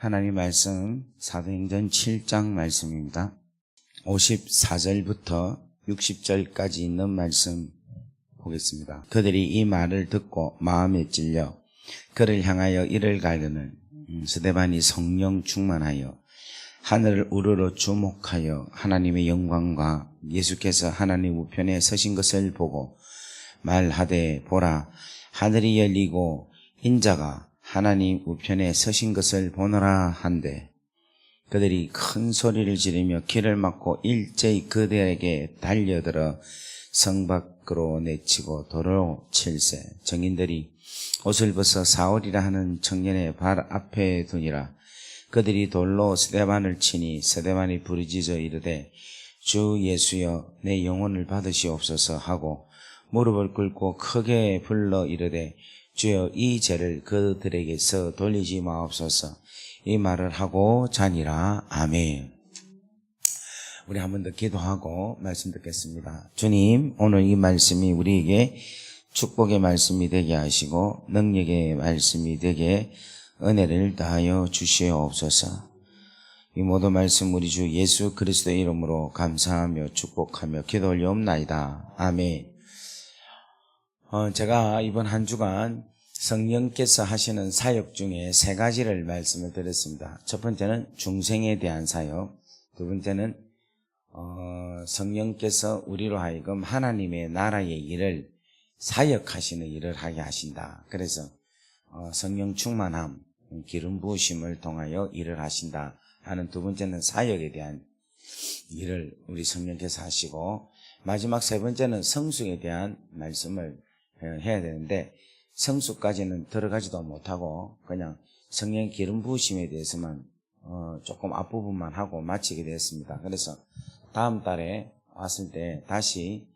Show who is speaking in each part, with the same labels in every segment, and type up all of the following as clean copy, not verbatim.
Speaker 1: 하나님 말씀 사도행전 7장 말씀입니다. 54절부터 60절까지 있는 말씀 보겠습니다. 그들이 이 말을 듣고 마음에 찔려 그를 향하여 이를 가르는 스데반이 성령 충만하여 하늘을 우러러 주목하여 하나님의 영광과 예수께서 하나님 우편에 서신 것을 보고 말하되 보라 하늘이 열리고 인자가 하나님 우편에 서신 것을 보노라 한데 그들이 큰 소리를 지르며 길을 막고 일제히 그들에게 달려들어 성 밖으로 내치고 도로 칠세. 정인들이 옷을 벗어 사울이라 하는 청년의 발 앞에 두니라. 그들이 돌로 스데반을 치니 스데반이 부르짖어 이르되 주 예수여 내 영혼을 받으시옵소서 하고 무릎을 꿇고 크게 불러 이르되 주여 이 죄를 그들에게서 돌리지 마옵소서. 이 말을 하고 자니라. 아멘. 우리 한 번 더 기도하고 말씀 듣겠습니다. 주님, 오늘 이 말씀이 우리에게 축복의 말씀이 되게 하시고 능력의 말씀이 되게 은혜를 다하여 주시옵소서. 이 모든 말씀 우리 주 예수 그리스도의 이름으로 감사하며 축복하며 기도 올려옵나이다. 아멘. 제가 이번 한 주간 성령께서 하시는 사역 중에 세 가지를 말씀을 드렸습니다. 첫 번째는 중생에 대한 사역, 두 번째는 성령께서 우리로 하여금 하나님의 나라의 일을 사역하시는 일을 하게 하신다. 그래서 성령 충만함, 기름 부으심을 통하여 일을 하신다 하는 두 번째는 사역에 대한 일을 우리 성령께서 하시고, 마지막 세 번째는 성숙에 대한 말씀을 해야 되는데 성숙까지는 들어가지도 못하고 그냥 성령 기름 부으심에 대해서만 조금 앞부분만 하고 마치게 되었습니다. 그래서 다음 달에 왔을 때 다시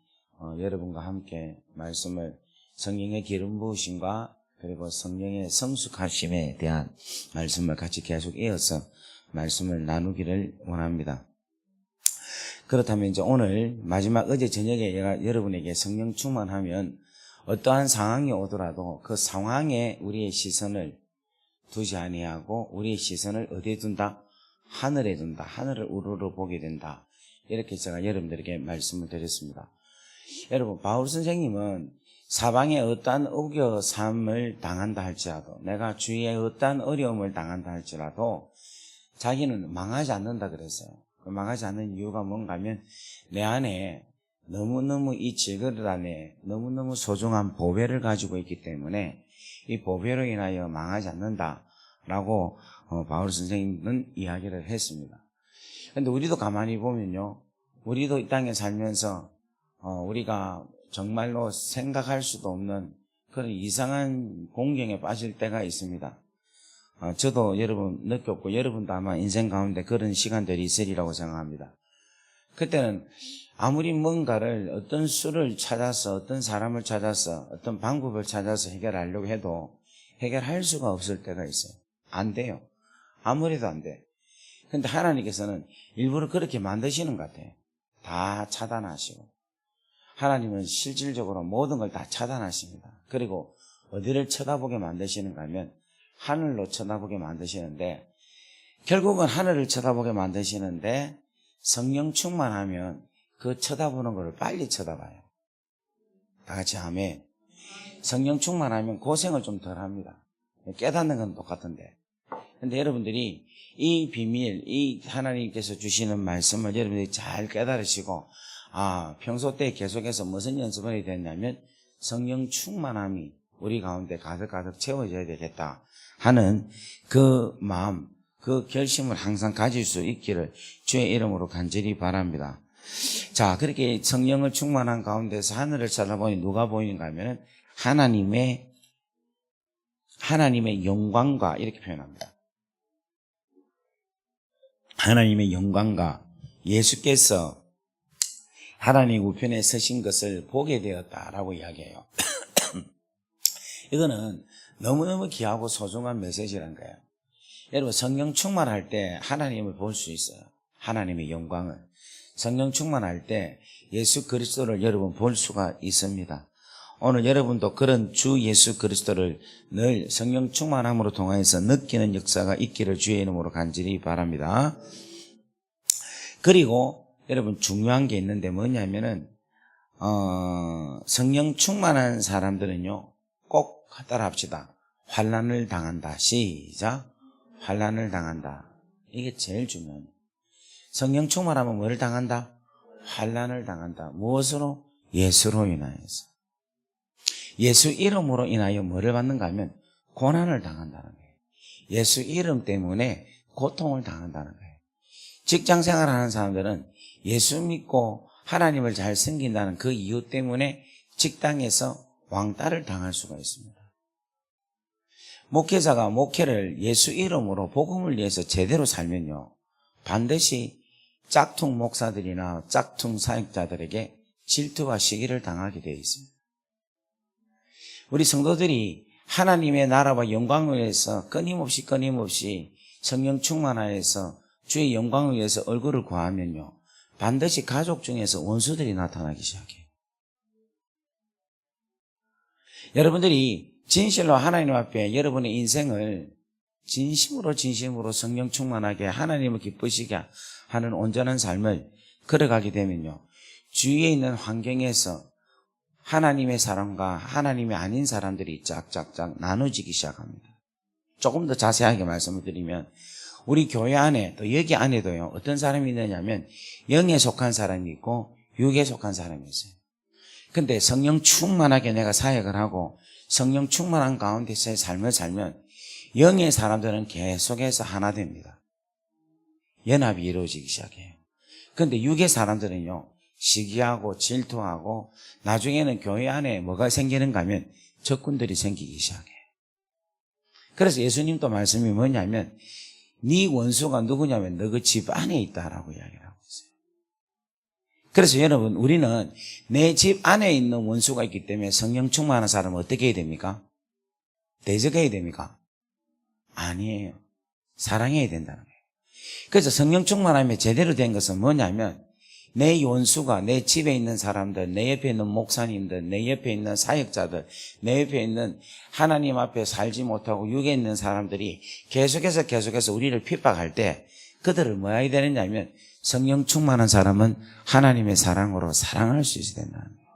Speaker 1: 여러분과 함께 말씀을 성령의 기름 부으심과 그리고 성령의 성숙하심에 대한 말씀을 같이 계속 이어서 말씀을 나누기를 원합니다. 그렇다면 이제 오늘 마지막 어제 저녁에 여러분에게 성령 충만하면 어떠한 상황이 오더라도 그 상황에 우리의 시선을 두지 아니하고 우리의 시선을 어디에 둔다? 하늘에 둔다. 하늘을 우러러 보게 된다. 이렇게 제가 여러분들에게 말씀을 드렸습니다. 여러분, 바울 선생님은 사방에 어떠한 우겨삼을 당한다 할지라도, 내가 주위에 어떠한 어려움을 당한다 할지라도 자기는 망하지 않는다 그랬어요. 망하지 않는 이유가 뭔가 하면 내 안에 너무너무 이 질그릇 안에 너무너무 소중한 보배를 가지고 있기 때문에 이 보배로 인하여 망하지 않는다라고 바울 선생님은 이야기를 했습니다. 그런데 우리도 가만히 보면요, 우리도 이 땅에 살면서 우리가 정말로 생각할 수도 없는 그런 이상한 공경에 빠질 때가 있습니다. 저도 여러분 느꼈고 여러분도 아마 인생 가운데 그런 시간들이 있으리라고 생각합니다. 그때는 아무리 뭔가를 어떤 수를 찾아서 어떤 사람을 찾아서 어떤 방법을 찾아서 해결하려고 해도 해결할 수가 없을 때가 있어요. 안 돼요. 아무래도 안 돼. 근데 하나님께서는 일부러 그렇게 만드시는 것 같아요. 다 차단하시고. 하나님은 실질적으로 모든 걸 다 차단하십니다. 그리고 어디를 쳐다보게 만드시는가 하면 하늘로 쳐다보게 만드시는데, 결국은 하늘을 쳐다보게 만드시는데 성령 충만하면 그 쳐다보는 걸 빨리 쳐다봐요. 다 같이 아멘. 성령 충만하면 고생을 좀 덜 합니다. 깨닫는 건 똑같은데. 근데 여러분들이 이 비밀, 이 하나님께서 주시는 말씀을 여러분들이 잘 깨달으시고, 평소 때 계속해서 무슨 연습을 해야 되냐면 성령 충만함이 우리 가운데 가득가득 채워져야 되겠다 하는 그 마음, 그 결심을 항상 가질 수 있기를 주의 이름으로 간절히 바랍니다. 자, 그렇게 성령을 충만한 가운데서 하늘을 쳐다보니 누가 보이는가 하면 하나님의 영광과 이렇게 표현합니다. 하나님의 영광과 예수께서 하나님 우편에 서신 것을 보게 되었다라고 이야기해요. 이거는 너무너무 귀하고 소중한 메시지란 거예요. 여러분, 성령 충만할 때 하나님을 볼 수 있어요. 하나님의 영광을. 성령 충만할 때 예수 그리스도를 여러분 볼 수가 있습니다. 오늘 여러분도 그런 주 예수 그리스도를 늘 성령 충만함으로 통하여서 느끼는 역사가 있기를 주의 이름으로 간절히 바랍니다. 그리고 여러분 중요한 게 있는데 뭐냐면은 성령 충만한 사람들은요 꼭 따라 합시다. 환난을 당한다. 시작. 환난을 당한다. 이게 제일 중요해요. 성령 충만하면 뭐를 당한다? 환난을 당한다. 무엇으로? 예수로 인하여서. 예수 이름으로 인하여 뭐를 받는가 하면 고난을 당한다는 거예요. 예수 이름 때문에 고통을 당한다는 거예요. 직장 생활하는 사람들은 예수 믿고 하나님을 잘 섬긴다는 그 이유 때문에 직장에서 왕따를 당할 수가 있습니다. 목회자가 목회를 예수 이름으로 복음을 위해서 제대로 살면요 반드시 짝퉁 목사들이나 짝퉁 사역자들에게 질투와 시기를 당하게 되어 있습니다. 우리 성도들이 하나님의 나라와 영광을 위해서 끊임없이 성령 충만하여서 주의 영광을 위해서 얼굴을 구하면요 반드시 가족 중에서 원수들이 나타나기 시작해요. 여러분들이 진실로 하나님 앞에 여러분의 인생을 진심으로 성령 충만하게 하나님을 기쁘시게 하는 온전한 삶을 걸어가게 되면요 주위에 있는 환경에서 하나님의 사람과 하나님이 아닌 사람들이 짝짝짝 나눠지기 시작합니다. 조금 더 자세하게 말씀을 드리면 우리 교회 안에 또 여기 안에도요 어떤 사람이 있느냐면 영에 속한 사람이 있고 육에 속한 사람이 있어요. 근데 성령 충만하게 내가 사역을 하고 성령 충만한 가운데서의 삶을 살면 영의 사람들은 계속해서 하나 됩니다. 연합이 이루어지기 시작해요. 근데 육의 사람들은요 시기하고 질투하고 나중에는 교회 안에 뭐가 생기는가 하면 적군들이 생기기 시작해요. 그래서 예수님도 말씀이 뭐냐면 네 원수가 누구냐면 너 그 집 안에 있다라고 이야기를 하고 있어요. 그래서 여러분 우리는 내 집 안에 있는 원수가 있기 때문에 성령 충만한 사람은 어떻게 해야 됩니까? 대적해야 됩니까? 아니에요. 사랑해야 된다는 거예요. 그래서 성령 충만함에 제대로 된 것은 뭐냐면 내 원수가 내 집에 있는 사람들, 내 옆에 있는 목사님들, 내 옆에 있는 사역자들, 내 옆에 있는 하나님 앞에 살지 못하고 육에 있는 사람들이 계속해서 우리를 핍박할 때 그들을 뭐 해야 되느냐면 성령 충만한 사람은 하나님의 사랑으로 사랑할 수 있어야 된다는 거예요.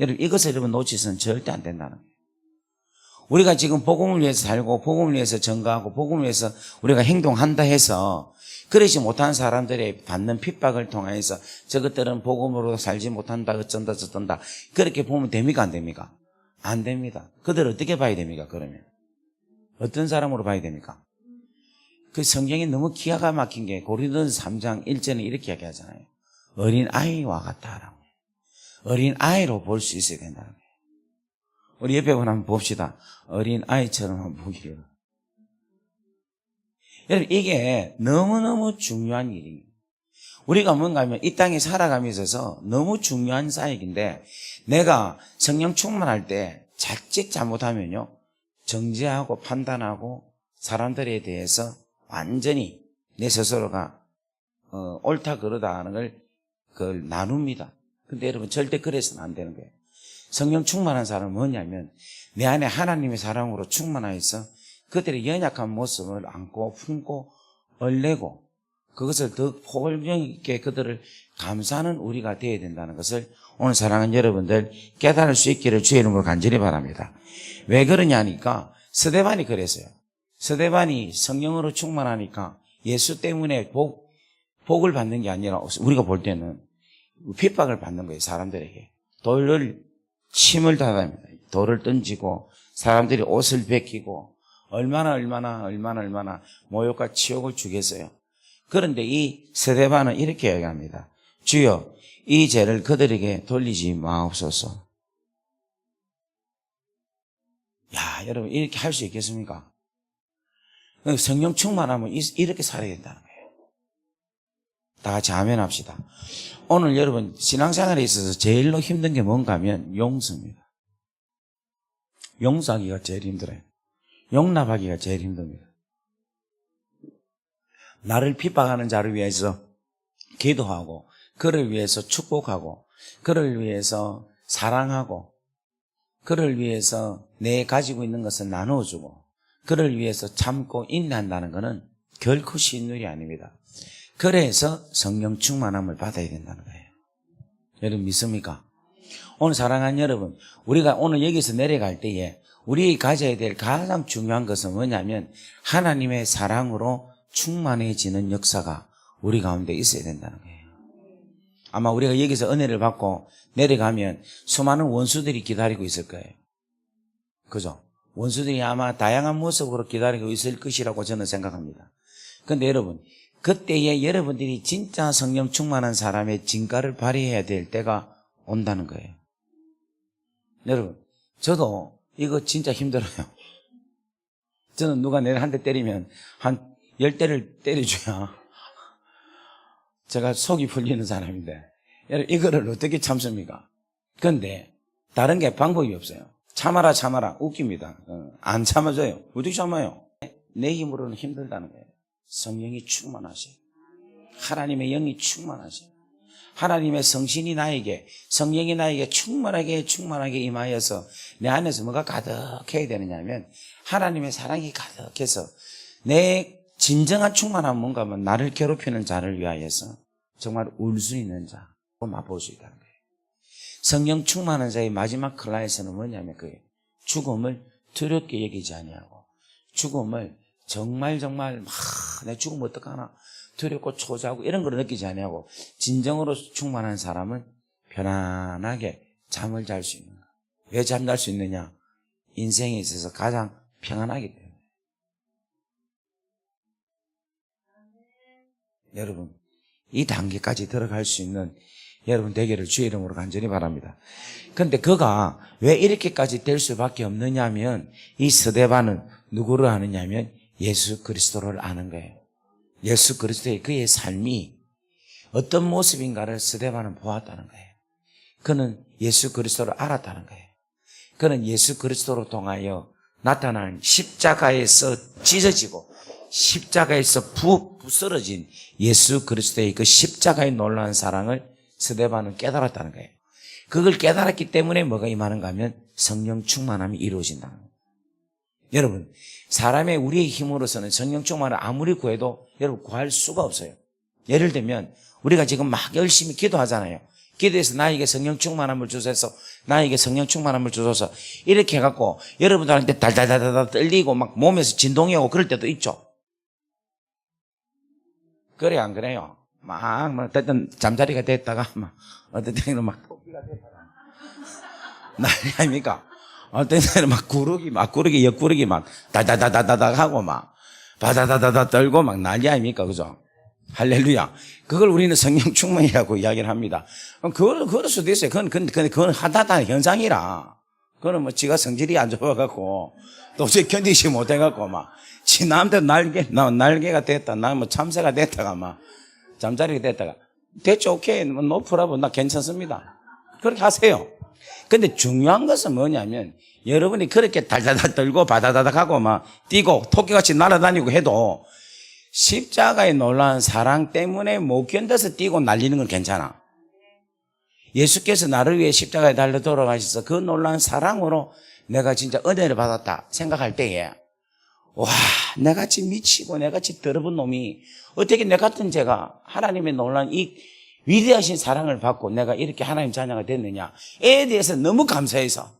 Speaker 1: 여러분 이것을 여러분 놓치서는 절대 안 된다는 거예요. 우리가 지금 복음을 위해서 살고 복음을 위해서 전가하고 복음을 위해서 우리가 행동한다 해서 그러지 못한 사람들의 받는 핍박을 통해서 저것들은 복음으로 살지 못한다 어쩐다 저쩐다 그렇게 보면 됩니까 안 됩니까? 안 됩니다. 그들 어떻게 봐야 됩니까? 그러면 어떤 사람으로 봐야 됩니까? 그 성경이 너무 기가 막힌 게 고린도전서 3장 1절에 이렇게 이야기하잖아요. 어린 아이와 같다라고. 어린 아이로 볼 수 있어야 된다는 거예요. 우리 옆에 분 한번 봅시다. 어린 아이처럼 한번 보기를. 여러분 이게 너무너무 중요한 일이에요. 우리가 뭔가 하면 이 땅에 살아가면서 있어서 너무 중요한 사역인데 내가 성령 충만할 때 자칫 잘못하면요 정죄하고 판단하고 사람들에 대해서 완전히 내 스스로가 옳다 그러다 하는 그걸 나눕니다. 근데 여러분 절대 그래서는 안 되는 거예요. 성령 충만한 사람은 뭐냐면 내 안에 하나님의 사랑으로 충만하여서 그들의 연약한 모습을 안고 품고 얼내고 그것을 더 포용력 있게 그들을 감싸는 우리가 되어야 된다는 것을 오늘 사랑하는 여러분들 깨달을 수 있기를 주의 이름으로 간절히 바랍니다. 왜 그러냐니까 스데반이 그랬어요. 스데반이 성령으로 충만하니까 예수 때문에 복을 받는 게 아니라 우리가 볼 때는 핍박을 받는 거예요. 사람들에게 침을 닫아냅니다. 돌을 던지고 사람들이 옷을 벗기고 얼마나 모욕과 치욕을 주겠어요. 그런데 이 스데반은 이렇게 얘기합니다. 주여 이 죄를 그들에게 돌리지 마옵소서. 야 여러분 이렇게 할 수 있겠습니까? 성령 충만하면 이렇게 살아야 된다는 거예요. 다 같이 아멘 합시다. 오늘 여러분 신앙생활에 있어서 제일로 힘든 게 뭔가 하면 용서입니다. 용서하기가 제일 힘들어요. 용납하기가 제일 힘듭니다. 나를 핍박하는 자를 위해서 기도하고 그를 위해서 축복하고 그를 위해서 사랑하고 그를 위해서 내 가지고 있는 것을 나누어주고 그를 위해서 참고 인내한다는 것은 결코 쉬운 일이 아닙니다. 그래서 성령 충만함을 받아야 된다는 거예요. 여러분 믿습니까? 오늘 사랑하는 여러분, 우리가 오늘 여기서 내려갈 때에 우리 가져야 될 가장 중요한 것은 뭐냐면 하나님의 사랑으로 충만해지는 역사가 우리 가운데 있어야 된다는 거예요. 아마 우리가 여기서 은혜를 받고 내려가면 수많은 원수들이 기다리고 있을 거예요. 그죠? 원수들이 아마 다양한 모습으로 기다리고 있을 것이라고 저는 생각합니다. 그런데 여러분, 그때에 여러분들이 진짜 성령 충만한 사람의 진가를 발휘해야 될 때가 온다는 거예요. 여러분, 저도 이거 진짜 힘들어요. 저는 누가 내를 한 대 때리면 한 10대를 때려줘야 제가 속이 풀리는 사람인데, 여러분, 이거를 어떻게 참습니까? 그런데 다른 게 방법이 없어요. 참아라, 웃깁니다. 안 참아져요. 어떻게 참아요? 내 힘으로는 힘들다는 거예요. 성령이 충만하세요. 하나님의 영이 충만하세요. 하나님의 성신이 나에게, 성령이 나에게 충만하게 임하여서 내 안에서 뭐가 가득해야 되느냐면 하나님의 사랑이 가득해서 내 진정한 충만함은 뭔가 하면 나를 괴롭히는 자를 위하여서 정말 울 수 있는 자, 맛볼 수 있다는 거예요. 성령 충만한 자의 마지막 클라에서는 뭐냐면 그게 죽음을 두렵게 여기지 아니하고 죽음을 정말 내 죽으면 어떡하나 두렵고 초조하고 이런 걸 느끼지 아니하고 진정으로 충만한 사람은 편안하게 잠을 잘 수 있는 거예요. 왜 잠잘 수 있느냐? 인생에 있어서 가장 평안하기 때문에. 여러분, 이 단계까지 들어갈 수 있는 여러분 되기를 주의 이름으로 간절히 바랍니다. 그런데 그가 왜 이렇게까지 될 수밖에 없느냐면 이 스데반은 누구를 아느냐면 예수 그리스도를 아는 거예요. 예수 그리스도의 그의 삶이 어떤 모습인가를 스데반은 보았다는 거예요. 그는 예수 그리스도를 알았다는 거예요. 그는 예수 그리스도로 통하여 나타난 십자가에서 찢어지고 십자가에서 부스러진 예수 그리스도의 그 십자가의 놀라운 사랑을 스데반은 깨달았다는 거예요. 그걸 깨달았기 때문에 뭐가 임하는가 하면 성령 충만함이 이루어진다는 거예요. 여러분, 사람의 우리의 힘으로서는 성령 충만을 아무리 구해도 여러분 구할 수가 없어요. 예를 들면 우리가 지금 막 열심히 기도하잖아요. 기도해서 나에게 성령 충만함을 주소서, 나에게 성령 충만함을 주소서 이렇게 해갖고 여러분들한테 달달달달 떨리고 막 몸에서 진동이 오고 그럴 때도 있죠. 그래 안 그래요? 막 어떤 잠자리가 됐다가 막 어떤 때는 막 토끼가 됐다가 난리 아닙니까? 어떤 때는 막 구르기 옆구르기 막 다다다다다다 하고 막 바다다다다 떨고 막 난리 아닙니까? 그죠? 할렐루야. 그걸 우리는 성령 충만이라고 이야기를 합니다. 그럴 수도 있어요. 그건 하다다 현상이라. 그거는 뭐 지가 성질이 안 좋아갖고 도저히 견디지 못해갖고 막 지 남대로 날개가 됐다. 나 뭐 참새가 됐다가 막 잠자리가 됐다가 됐죠. 오케이. 뭐 노프라고 나 괜찮습니다. 그렇게 하세요. 근데 중요한 것은 뭐냐면 여러분이 그렇게 달달달 떨고 바다다닥 하고 막 뛰고 토끼같이 날아다니고 해도 십자가의 놀라운 사랑 때문에 못 견뎌서 뛰고 날리는 건 괜찮아. 예수께서 나를 위해 십자가에 달려 돌아가셔서 그 놀라운 사랑으로 내가 진짜 은혜를 받았다 생각할 때에 와, 내같이 미치고 내같이 더러운 놈이 어떻게 내 같은 죄가 하나님의 놀라운 이 위대하신 사랑을 받고 내가 이렇게 하나님 자녀가 됐느냐에 대해서 너무 감사해서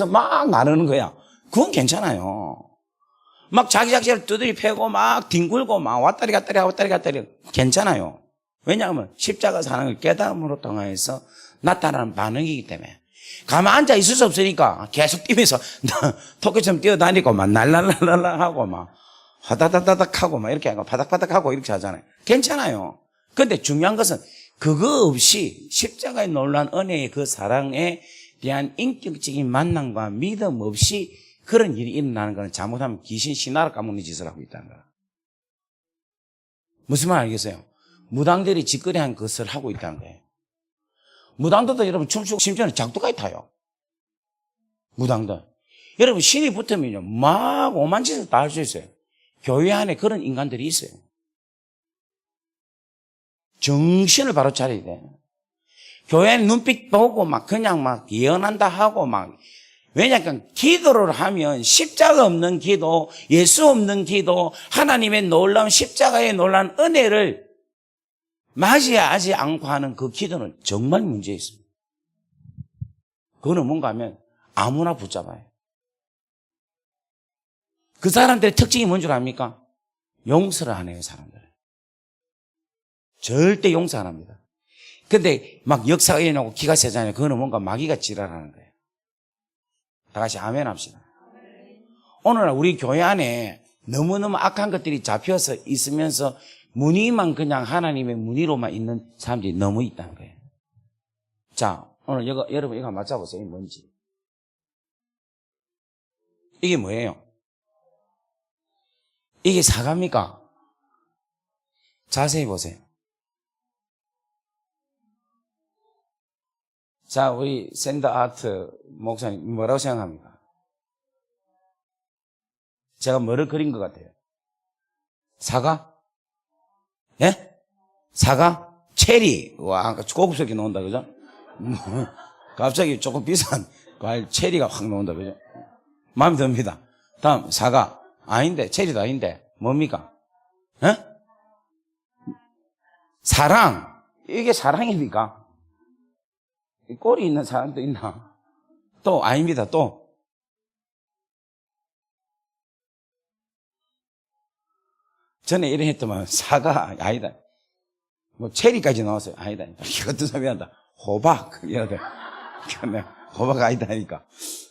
Speaker 1: 막 나르는 거야. 그건 괜찮아요. 막 자기 자체를 두드리 패고 막 뒹굴고 막 왔다리 갔다리 괜찮아요. 왜냐하면 십자가 사랑을 깨달음으로 통해서 나타나는 반응이기 때문에. 가만 앉아 있을 수 없으니까 계속 뛰면서 토끼처럼 뛰어다니고 막 날랄랄랄라 하고 막 화다다다닥 하고 막 이렇게 하고 바닥바닥 하고 이렇게 하잖아요. 괜찮아요. 근데 중요한 것은 그거 없이 십자가의 놀라운 은혜의 그 사랑에 대한 인격적인 만남과 믿음 없이 그런 일이 일어나는 것은 잘못하면 귀신 신화를 까먹는 짓을 하고 있다는 거야. 무슨 말 알겠어요? 무당들이 짓거리한 것을 하고 있다는 거예요. 무당들도 여러분 춤추고 심지어는 작두까지 타요. 무당들. 여러분 신이 붙으면요 막 오만 짓을 다 할 수 있어요. 교회 안에 그런 인간들이 있어요. 정신을 바로 차려야 돼. 교회 눈빛 보고 막 그냥 막 예언한다 하고 막, 왜냐하면 기도를 하면 십자가 없는 기도, 예수 없는 기도, 하나님의 놀라운 십자가의 놀라운 은혜를 맞이하지 않고 하는 그 기도는 정말 문제 있습니다. 그거는 뭔가 하면 아무나 붙잡아요. 그 사람들의 특징이 뭔 줄 압니까? 용서를 안 해요, 사람들은. 절대 용서 안 합니다. 근데 막 역사가 일어나고 기가 세잖아요. 그거는 뭔가 마귀가 지랄하는 거예요. 다 같이 아멘 합시다. 오늘날 우리 교회 안에 너무너무 악한 것들이 잡혀서 있으면서 무늬만 그냥 하나님의 무늬로만 있는 사람들이 너무 있다는 거예요. 자, 오늘 여러분 이거 한번 맞춰보세요. 이게 뭔지. 이게 뭐예요? 이게 사과입니까? 자세히 보세요. 자, 우리 샌더 아트 목사님 뭐라고 생각합니까? 제가 뭐를 그린 것 같아요? 사과? 예? 사과? 체리. 와, 고급스럽게 나온다, 그죠? 갑자기 조금 비싼 과일 체리가 확 나온다, 그죠? 마음에 듭니다. 다음, 사과. 아닌데, 체리도 아닌데, 뭡니까? 예? 사랑. 이게 사랑입니까? 꼴이 있는 사람도 있나? 또, 아닙니다, 또. 전에 이래 했더만, 사과, 아니다. 뭐, 체리까지 나왔어요. 아니다. 이것도 소리한다. 호박. 이러대. 호박 아니다 하니까.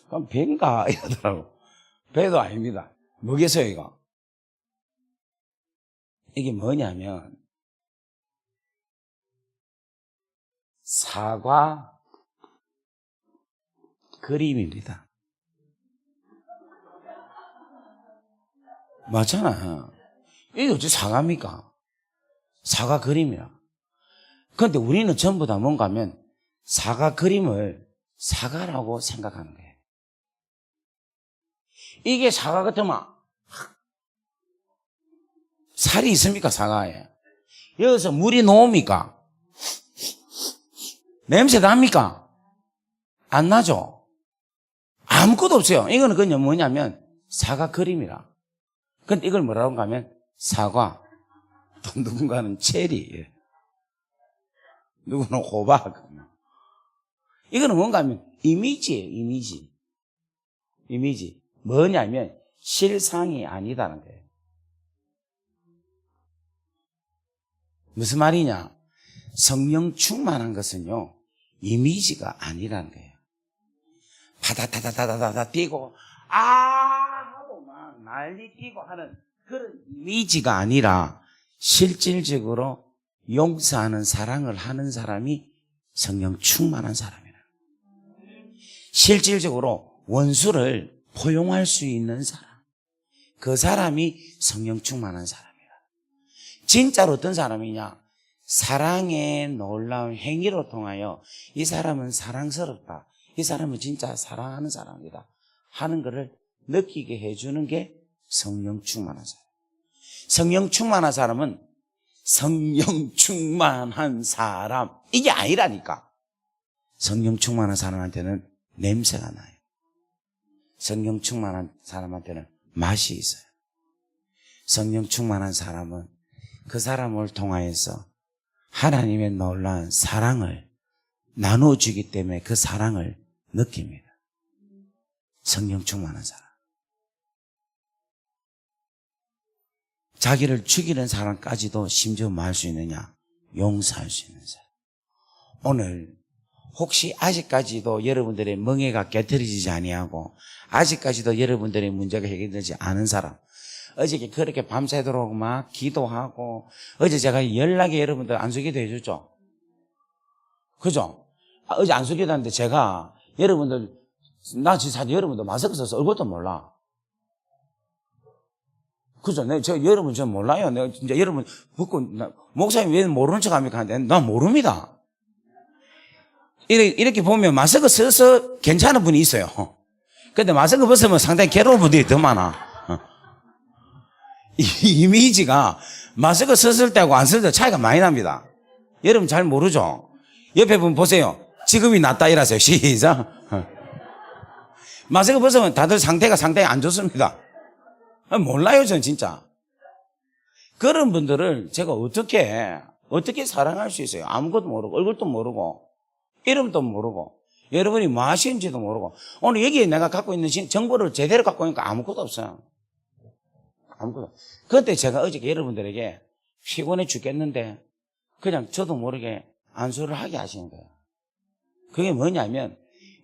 Speaker 1: 그럼 배인가? 이러더라고. 배도 아닙니다. 뭐겠어요, 이거? 이게 뭐냐면, 사과 그림입니다. 맞잖아. 이게 어째 사과입니까? 사과 그림이야. 그런데 우리는 전부 다 뭔가 하면 사과 그림을 사과라고 생각하는 거예요. 이게 사과 같으면 살이 있습니까, 사과에? 여기서 물이 녹습니까? 냄새 납니까? 안 나죠? 아무것도 없어요. 이거는 그냥 뭐냐면 사과 그림이라. 근데 이걸 뭐라고 하면 사과, 또 누군가는 체리, 누구는 호박. 이거는 뭔가 하면 이미지예요, 이미지. 이미지. 뭐냐면 실상이 아니다는 거예요. 무슨 말이냐? 성령 충만한 것은요, 이미지가 아니라는 거예요. 바다다다다다다 뛰고, 하고 막 난리 뛰고 하는 그런 이미지가 아니라 실질적으로 용서하는 사랑을 하는 사람이 성령 충만한 사람이라. 실질적으로 원수를 포용할 수 있는 사람. 그 사람이 성령 충만한 사람이라. 진짜로 어떤 사람이냐? 사랑의 놀라운 행위로 통하여 이 사람은 사랑스럽다. 이 사람은 진짜 사랑하는 사람이다. 하는 것을 느끼게 해주는 게 성령 충만한 사람. 성령 충만한 사람은 성령 충만한 사람. 이게 아니라니까. 성령 충만한 사람한테는 냄새가 나요. 성령 충만한 사람한테는 맛이 있어요. 성령 충만한 사람은 그 사람을 통하여서 하나님의 놀라운 사랑을 나눠주기 때문에 그 사랑을 느낍니다. 성령 충만한 사람. 자기를 죽이는 사람까지도 심지어 뭐 할 수 있느냐? 용서할 수 있는 사람. 오늘 혹시 아직까지도 여러분들의 멍에가 깨트려지지 아니하고 아직까지도 여러분들의 문제가 해결되지 않은 사람, 어저께 그렇게 밤새도록 막 기도하고, 어제 제가 연락에 여러분들 안수기도 해줬죠? 그죠? 어제 안수기도 하는데 제가 여러분들, 나 진짜 여러분들 마스크 써서 얼굴도 몰라. 그죠? 저 여러분 저 몰라요. 내가 진짜 여러분 묻고, 목사님 왜 모르는 척 합니까? 하는데 난 모릅니다. 이렇게 보면 마스크 써서 괜찮은 분이 있어요. 근데 마스크 벗으면 상당히 괴로운 분들이 더 많아. 이 이미지가 마스크 썼을 때하고 안 썼을 때 차이가 많이 납니다. 여러분 잘 모르죠? 옆에 분 보세요. 지금이 낫다 이라세요. 시작. 마스크 벗으면 다들 상태가 상당히 안 좋습니다. 몰라요, 전 진짜. 그런 분들을 제가 어떻게 사랑할 수 있어요? 아무것도 모르고, 얼굴도 모르고, 이름도 모르고, 여러분이 뭐 하시는지도 모르고, 오늘 여기에 내가 갖고 있는 정보를 제대로 갖고 있는 거 아무것도 없어요. 아무것도. 그때 제가 어저께 여러분들에게 피곤해 죽겠는데, 그냥 저도 모르게 안수를 하게 하시는 거예요. 그게 뭐냐면,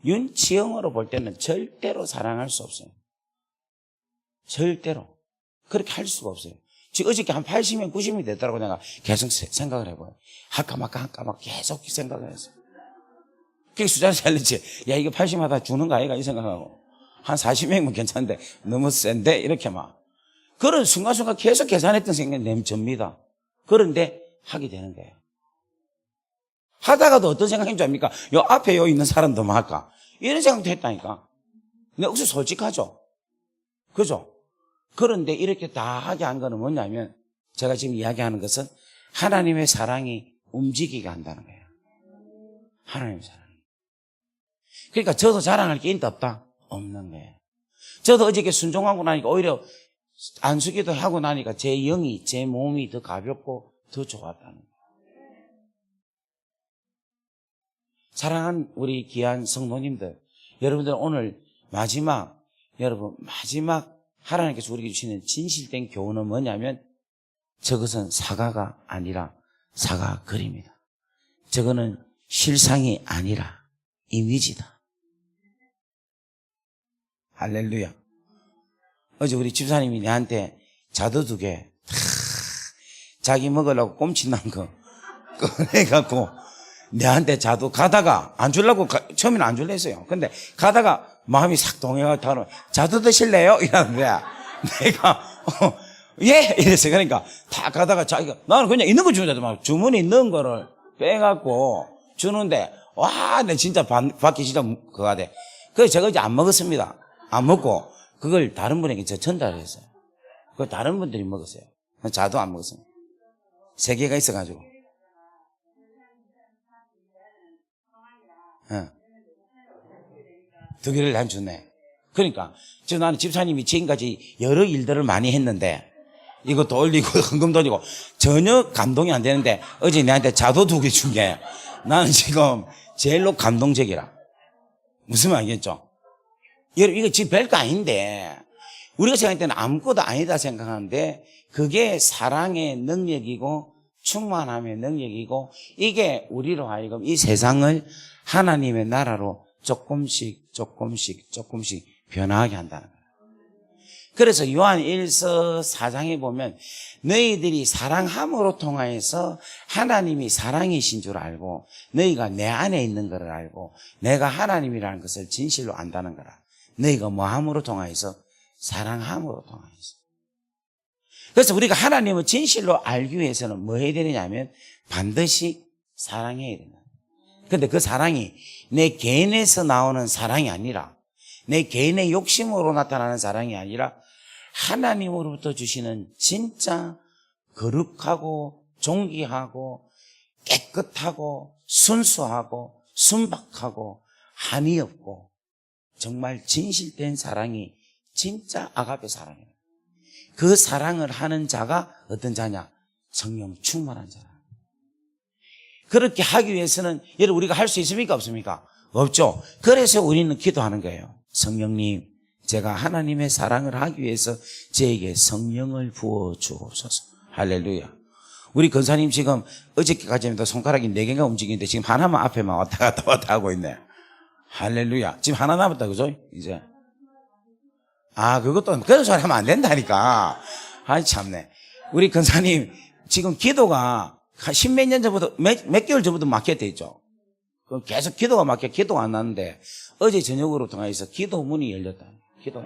Speaker 1: 윤치영으로 볼 때는 절대로 사랑할 수 없어요. 절대로. 그렇게 할 수가 없어요. 지금 어저께 한 80명, 90명이 됐다고 내가 계속 생각을 해봐요. 할까 말까 계속 생각을 했어요. 그게 숫자를 살렸지. 야, 이거 80마다 주는 거 아이가? 이 생각하고. 한 40명이면 괜찮은데, 너무 센데? 이렇게 막. 그런 순간순간 계속 계산했던 생각이 접니다. 그런데 하게 되는 거예요. 하다가도 어떤 생각인 줄 압니까? 요 앞에 요 있는 사람도 뭐 할까? 이런 생각도 했다니까. 근데 혹시 솔직하죠? 그죠? 그런데 이렇게 다 하게 한 거는 뭐냐면, 제가 지금 이야기하는 것은 하나님의 사랑이 움직이게 한다는 거예요. 하나님의 사랑이. 그러니까 저도 자랑할 게 있다 없다? 없는 거예요. 저도 어저께 순종하고 나니까 오히려 안수기도 하고 나니까 제 영이, 제 몸이 더 가볍고 더 좋았다는 거예요. 사랑하는 우리 귀한 성도님들, 여러분들 오늘 마지막 하나님께서 우리에게 주시는 진실된 교훈은 뭐냐면, 저것은 사과가 아니라 사과글입니다. 저거는 실상이 아니라 이미지다. 할렐루야. 어제 우리 집사님이 내한테 자두 2개 자기 먹으려고 꼼치난 거 꺼내갖고 내한테 자두 가다가 안 주려고 처음에는 안 줄려 했어요. 근데 가다가 마음이 싹 동해가지고 자두 드실래요? 이러는 거야. 내가 예! 이랬어요. 그러니까 다 가다가 자기가 나는 그냥 있는 거 주는데 막 주머니 있는 거를 빼갖고 주는데 와, 내 진짜 받기 진짜 그거 돼. 그래서 제가 이제 안 먹었습니다. 안 먹고 그걸 다른 분에게 저 전달을 했어요. 그걸 다른 분들이 먹었어요. 자두 안 먹었습니다. 3개가 있어가지고. 어. 2개를 난 주네. 그러니까 나는 집사님이 지금까지 여러 일들을 많이 했는데 이것도 올리고 헌금도 올리고 전혀 감동이 안 되는데 어제 내한테 자두 2개 준 게 나는 지금 제일로 감동적이라. 무슨 말 알겠죠? 여러분 이거 지금 별거 아닌데 우리가 생각할 때는 아무것도 아니다 생각하는데 그게 사랑의 능력이고 충만함의 능력이고 이게 우리로 하여금 이 세상을 하나님의 나라로 조금씩 변화하게 한다는 거예요. 그래서 요한 1서 4장에 보면 너희들이 사랑함으로 통하여서 하나님이 사랑이신 줄 알고 너희가 내 안에 있는 것을 알고 내가 하나님이라는 것을 진실로 안다는 거라. 너희가 뭐함으로 통하여서 사랑함으로 통하여서. 그래서 우리가 하나님을 진실로 알기 위해서는 뭐 해야 되느냐면 반드시 사랑해야 된다. 근데 그 사랑이 내 개인에서 나오는 사랑이 아니라 내 개인의 욕심으로 나타나는 사랑이 아니라 하나님으로부터 주시는 진짜 거룩하고 존귀하고 깨끗하고 순수하고 순박하고 한이 없고 정말 진실된 사랑이 진짜 아가페 사랑이에요. 그 사랑을 하는 자가 어떤 자냐? 성령 충만한 자라. 그렇게 하기 위해서는 여러분 우리가 할 수 있습니까? 없습니까? 없죠. 그래서 우리는 기도하는 거예요. 성령님, 제가 하나님의 사랑을 하기 위해서 저에게 성령을 부어 주옵소서. 할렐루야. 우리 권사님 지금 어저께까지는 손가락이 4개가 움직이는데 지금 하나만 앞에만 왔다 갔다 하고 있네. 할렐루야. 지금 하나 남았다, 그죠? 이제. 그것도 그런 소리 하면 안 된다니까. 아이 참네. 우리 권사님 지금 기도가 한 10몇 년 전부터 몇 개월 전부터 막혔대 있죠. 계속 기도가 막혀 기도가 안 나는데 어제 저녁으로 통해서 기도 문이 열렸다. 기도.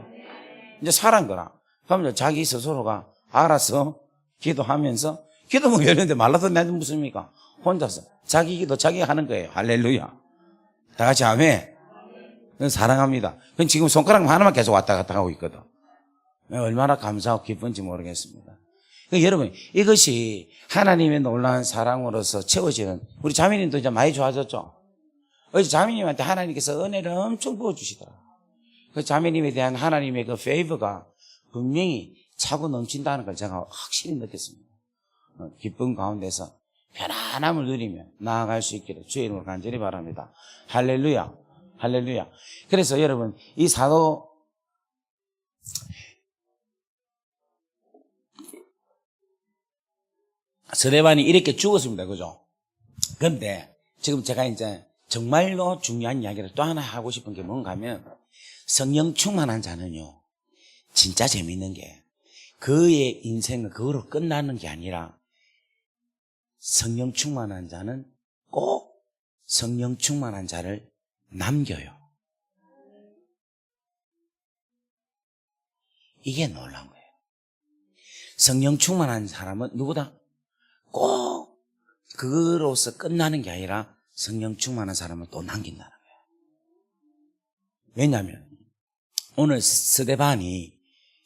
Speaker 1: 이제 살한 거라. 그러면 자기 스스로가 알아서 기도하면서 기도 문이 열렸는데 말라도 내는 무슨입니까? 혼자서 자기 기도 자기가 하는 거예요. 할렐루야. 다 같이 아멘. 사랑합니다. 그건 지금 손가락 하나만 계속 왔다 갔다 하고 있거든. 얼마나 감사하고 기쁜지 모르겠습니다. 그러니까 여러분, 이것이 하나님의 놀라운 사랑으로서 채워지는, 우리 자매님도 이제 많이 좋아졌죠? 어제 자매님한테 하나님께서 은혜를 엄청 부어주시더라. 그 자매님에 대한 하나님의 그 페이버가 분명히 차고 넘친다는 걸 제가 확실히 느꼈습니다. 기쁨 가운데서 편안함을 누리며 나아갈 수 있기를 주의 이름으로 간절히 바랍니다. 할렐루야. 할렐루야. 그래서 여러분, 이 사도 스데반이 이렇게 죽었습니다. 그죠? 그런데 지금 제가 이제 정말로 중요한 이야기를 또 하나 하고 싶은 게 뭔가 하면, 성령 충만한 자는요, 진짜 재밌는 게 그의 인생은 그거로 끝나는 게 아니라, 성령 충만한 자는 꼭 성령 충만한 자를 남겨요. 이게 놀라운 거예요. 성령 충만한 사람은 누구다? 꼭 그거로서 끝나는 게 아니라 성령 충만한 사람을 또 남긴다는 거예요. 왜냐하면 오늘 스데반이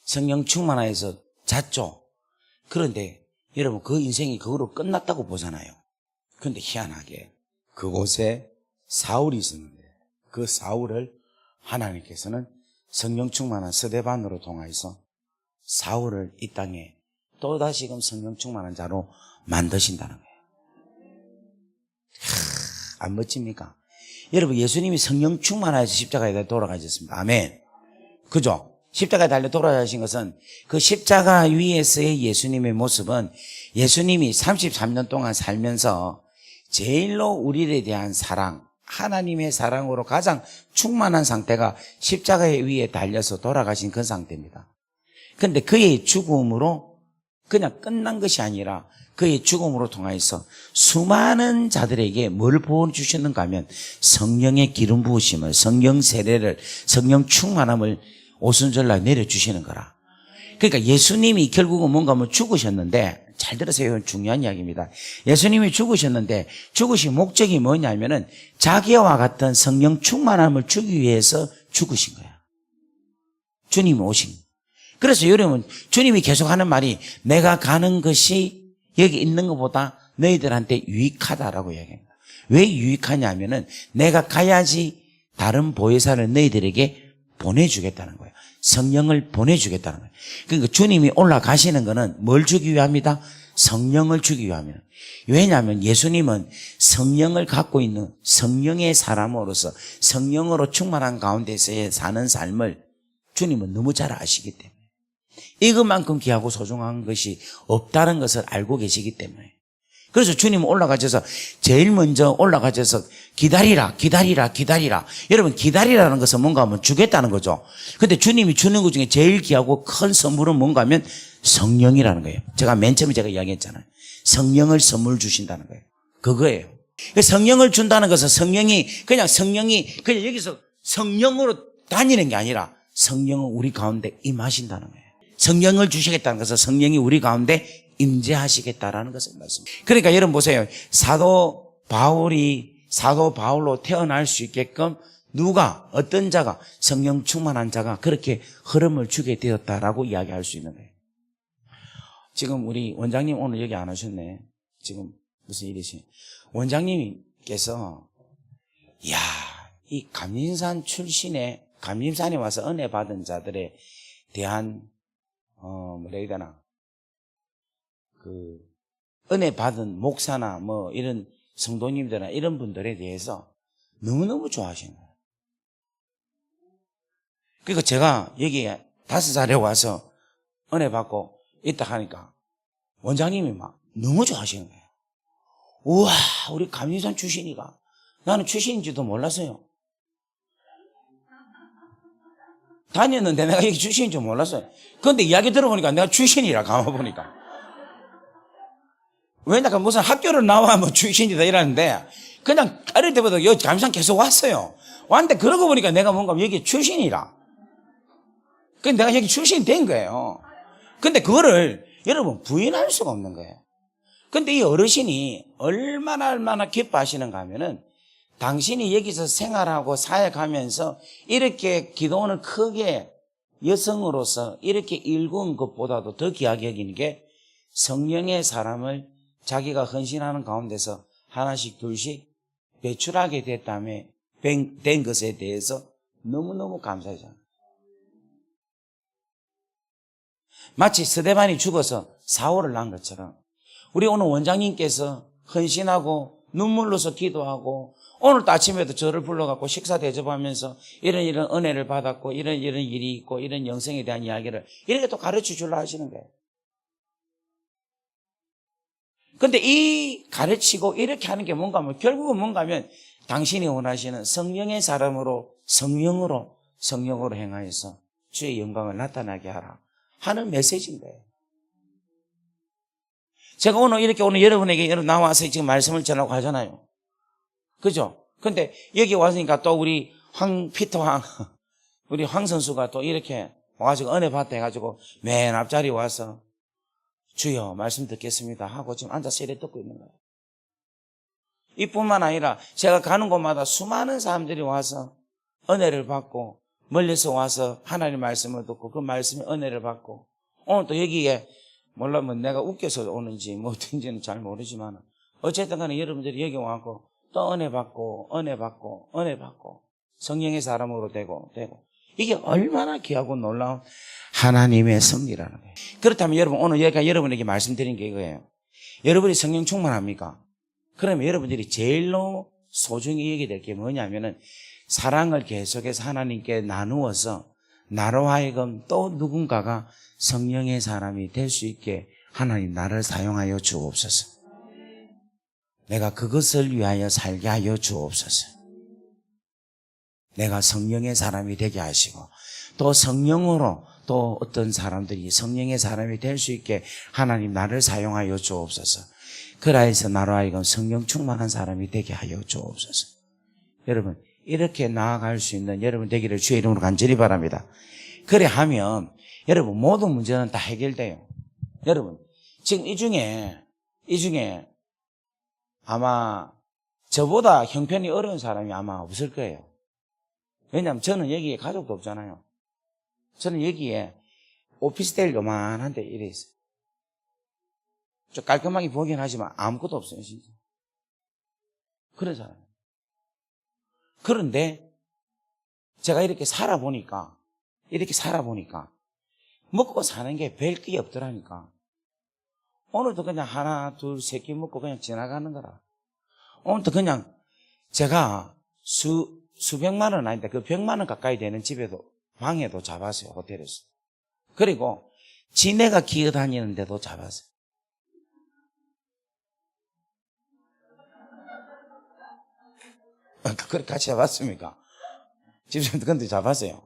Speaker 1: 성령 충만해서 잤죠. 그런데 여러분, 그 인생이 그거로 끝났다고 보잖아요. 그런데 희한하게 그곳에 사울이 있었는데, 그 사울을 하나님께서는 성령 충만한 스데반으로 통하여서 사울을 이 땅에 또다시금 성령 충만한 자로 만드신다는 거예요. 안 멋집니까? 여러분, 예수님이 성령 충만하여서 십자가에 돌아가셨습니다. 아멘. 그죠? 십자가에 달려 돌아가신 것은, 그 십자가 위에서의 예수님의 모습은 예수님이 33년 동안 살면서 제일로 우리에 대한 사랑, 하나님의 사랑으로 가장 충만한 상태가 십자가 위에 달려서 돌아가신 그 상태입니다. 그런데 그의 죽음으로 그냥 끝난 것이 아니라 그의 죽음으로 통하여서 수많은 자들에게 뭘 보여주셨는가 하면, 성령의 기름 부으심을, 성령 세례를, 성령 충만함을 오순절날 내려주시는 거라. 그러니까 예수님이 결국은 뭔가 하면 죽으셨는데, 잘 들으세요. 중요한 이야기입니다. 예수님이 죽으셨는데 죽으신 목적이 뭐냐면은 자기와 같은 성령 충만함을 주기 위해서 죽으신 거야. 주님이 오신 거야. 그래서 여러분, 주님이 계속 하는 말이, 내가 가는 것이 여기 있는 것보다 너희들한테 유익하다라고 이야기합니다. 왜 유익하냐면은 내가 가야지 다른 보혜사를 너희들에게 보내주겠다는 거예요. 성령을 보내주겠다는 거예요. 그러니까 주님이 올라가시는 거는 뭘 주기 위함이다? 성령을 주기 위함이에요. 왜냐하면 예수님은 성령을 갖고 있는 성령의 사람으로서 성령으로 충만한 가운데서 사는 삶을 주님은 너무 잘 아시기 때문에, 이것만큼 귀하고 소중한 것이 없다는 것을 알고 계시기 때문에, 그래서 주님은 올라가셔서 제일 먼저 올라가셔서 기다리라, 기다리라, 기다리라. 여러분, 기다리라는 것은 뭔가 하면 주겠다는 거죠. 근데 주님이 주는 것 중에 제일 귀하고 큰 선물은 뭔가 하면 성령이라는 거예요. 제가 맨 처음에 얘기했잖아요. 성령을 선물 주신다는 거예요. 그거예요. 성령을 준다는 것은 성령이 그냥 여기서 성령으로 다니는 게 아니라 성령은 우리 가운데 임하신다는 거예요. 성령을 주시겠다는 것은 성령이 우리 가운데 임재하시겠다라는 것을 말씀입니다. 그러니까 여러분 보세요. 사도 바울로 태어날 수 있게끔 누가, 어떤 자가, 성령 충만한 자가 그렇게 흐름을 주게 되었다라고 이야기할 수 있는 거예요. 지금 우리 원장님 오늘 여기 안 오셨네. 지금 무슨 일이시? 원장님께서 이 감림산 출신의, 감림산에 와서 은혜 받은 자들에 대한 뭐라 해야 되나, 은혜 받은 목사나 이런 성도님들이나 이런 분들에 대해서 너무너무 좋아하시는 거예요. 그러니까 제가 여기 5살에 와서 은혜 받고 있다 하니까 원장님이 막 너무 좋아하시는 거예요. 우와, 우리 감림산 출신이가, 나는 출신인지도 몰랐어요. 다녔는데 내가 여기 출신인 줄 몰랐어요. 그런데 이야기 들어보니까 내가 출신이라, 가만보니까. 왜냐면 무슨 학교를 나와 출신이다 이러는데, 그냥 어릴 때부터 여기 감산 계속 왔어요. 왔는데 그러고 보니까 내가 뭔가 여기 출신이라. 그래서 내가 여기 출신이 된 거예요. 근데 그거를 여러분 부인할 수가 없는 거예요. 근데 이 어르신이 얼마나 기뻐하시는가 하면은, 당신이 여기서 생활하고 사역하면서 이렇게 기도원을 크게 여성으로서 이렇게 일군 것보다도 더 귀하게 여기는 게 성령의 사람을 자기가 헌신하는 가운데서 하나씩 둘씩 배출하게 됐다며 된 것에 대해서 너무너무 감사하잖아요. 마치 스데반이 죽어서 사울을 낳은 것처럼 우리 오늘 원장님께서 헌신하고 눈물로서 기도하고 오늘도 아침에도 저를 불러갖고 식사 대접하면서 이런 은혜를 받았고 이런 일이 있고 이런 영성에 대한 이야기를 이렇게 또 가르쳐 주려 하시는 거예요. 근데 이 가르치고 이렇게 하는 게 뭔가 하면 결국은 뭔가 하면 당신이 원하시는 성령의 사람으로 성령으로 행하여서 주의 영광을 나타나게 하라 하는 메시지인 거예요. 제가 오늘 여러분에게 나와서 지금 말씀을 전하고 하잖아요. 그죠? 근데 여기 왔으니까 또 우리 우리 황 선수가 또 이렇게 와가지고 은혜 받다 해가지고 맨 앞자리 와서 주여 말씀 듣겠습니다 하고 지금 앉아서 이래 듣고 있는 거예요. 이뿐만 아니라 제가 가는 곳마다 수많은 사람들이 와서 은혜를 받고 멀리서 와서 하나님의 말씀을 듣고 그 말씀에 은혜를 받고 오늘 또 여기에 물론 내가 웃겨서 오는지 뭐 어떤지는 잘 모르지만 어쨌든 간에 여러분들이 여기 와서 또 은혜 받고 성령의 사람으로 되고 이게 얼마나 귀하고 놀라운 하나님의 섭리라는 거예요. 그렇다면 여러분 오늘 여러분에게 말씀드린 게 이거예요. 여러분이 성령 충만합니까? 그러면 여러분들이 제일로 소중히 여기게 될 게 뭐냐면은 사랑을 계속해서 하나님께 나누어서 나로 하여금 또 누군가가 성령의 사람이 될 수 있게 하나님 나를 사용하여 주옵소서. 내가 그것을 위하여 살게 하여 주옵소서. 내가 성령의 사람이 되게 하시고 또 성령으로 또 어떤 사람들이 성령의 사람이 될 수 있게 하나님 나를 사용하여 주옵소서. 그라해서 나로 하여금 성령 충만한 사람이 되게 하여 주옵소서. 여러분 이렇게 나아갈 수 있는 여러분 되기를 주의 이름으로 간절히 바랍니다. 그래 하면 여러분 모든 문제는 다 해결돼요. 여러분 지금 이 중에 아마 저보다 형편이 어려운 사람이 아마 없을 거예요. 왜냐하면 저는 여기에 가족도 없잖아요. 저는 여기에 오피스텔 요만한데 이래 있어요. 좀 깔끔하게 보긴 하지만 아무것도 없어요, 진짜. 그런 사람. 그런데 제가 이렇게 살아보니까 먹고 사는 게 별 게 없더라니까. 오늘도 그냥 하나, 둘, 세 끼 먹고 그냥 지나가는 거라. 오늘도 그냥 제가 수백만 원 아닌데 그 100만 원 가까이 되는 집에도 방에도 잡았어요, 호텔에서. 그리고 지네가 기어다니는데도 잡았어요. 그걸 같이 잡았습니까? 집사람도 근데 잡았어요.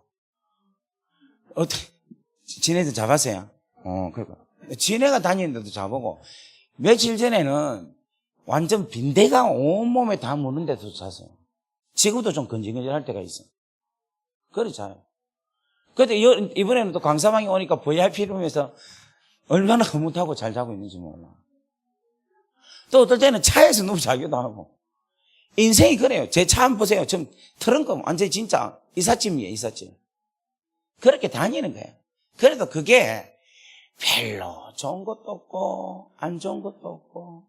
Speaker 1: 어떻게, 지네도 잡았어요? 그러니까. 지네가 다니는데도 잡고, 며칠 전에는 완전 빈대가 온몸에 다 무는 데도 잤어요. 지금도 좀 건질건질할 때가 있어. 그래 자요. 근데 이번에는 또 광사방에 오니까 VIP 룸에서 얼마나 흐뭇하고 잘 자고 있는지 몰라. 또 어떨 때는 차에서 누워 자기도 하고. 인생이 그래요. 제 차 한번 보세요. 지금 트렁크 완전히 진짜 이삿짐이에요, 이삿짐. 그렇게 다니는 거예요. 그래도 그게 별로 좋은 것도 없고 안 좋은 것도 없고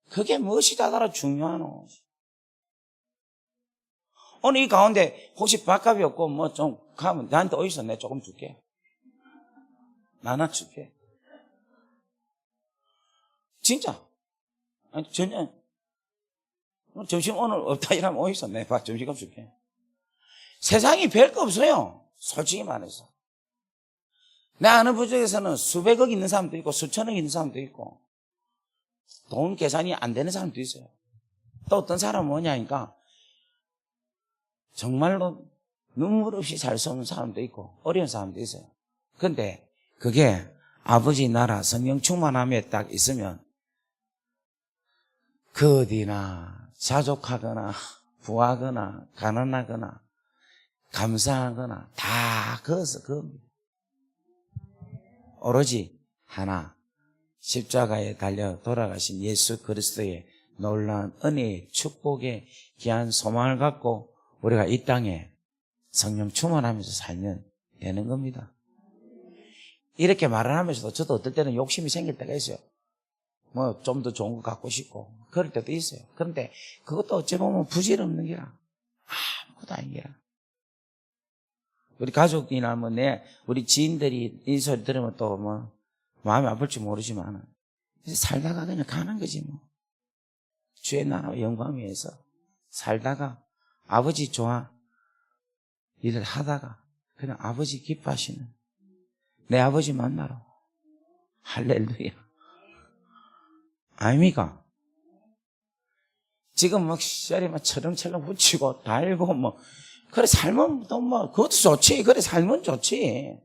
Speaker 1: 그게 무엇이 다더라 중요하노. 오늘 이 가운데 혹시 밥값이 없고 뭐 좀 가면 나한테 어디서 내 조금 줄게. 나나 줄게. 진짜. 아니 전혀 점심 오늘 없다 이러면 어디서 내 밥 점심값 줄게. 세상이 별거 없어요. 솔직히 말해서. 내 아는 부족에서는 수백억 있는 사람도 있고 수천억 있는 사람도 있고 돈 계산이 안 되는 사람도 있어요. 또 어떤 사람은 뭐냐니까 정말로 눈물 없이 살 수 없는 사람도 있고 어려운 사람도 있어요. 근데 그게 아버지 나라 성령 충만함에 딱 있으면 그 어디나 자족하거나 부하거나 가난하거나 감사하거나 다 그것은 그겁니다. 오로지 하나 십자가에 달려 돌아가신 예수 그리스도의 놀라운 은혜의 축복의 귀한 소망을 갖고 우리가 이 땅에 성령 충만하면서 살면 되는 겁니다. 이렇게 말을 하면서도 저도 어떨 때는 욕심이 생길 때가 있어요. 뭐 좀 더 좋은 거 갖고 싶고 그럴 때도 있어요. 그런데 그것도 어찌 보면 부질없는 기라. 아무것도 아닌 기라. 우리 가족이나 뭐 우리 지인들이 이 소리 들으면 또 뭐 마음이 아플지 모르지만 살다가 그냥 가는 거지 뭐. 주의 나라와 영광 위해서 살다가 아버지 좋아 일을 하다가 그냥 아버지 기뻐하시는 내 아버지 만나러 할렐루야. 아닙니까? 지금 막 시절이 막 철렁철렁 붙이고 달고 뭐 그래 살면 또 뭐 그것도 좋지. 그래 살면 좋지.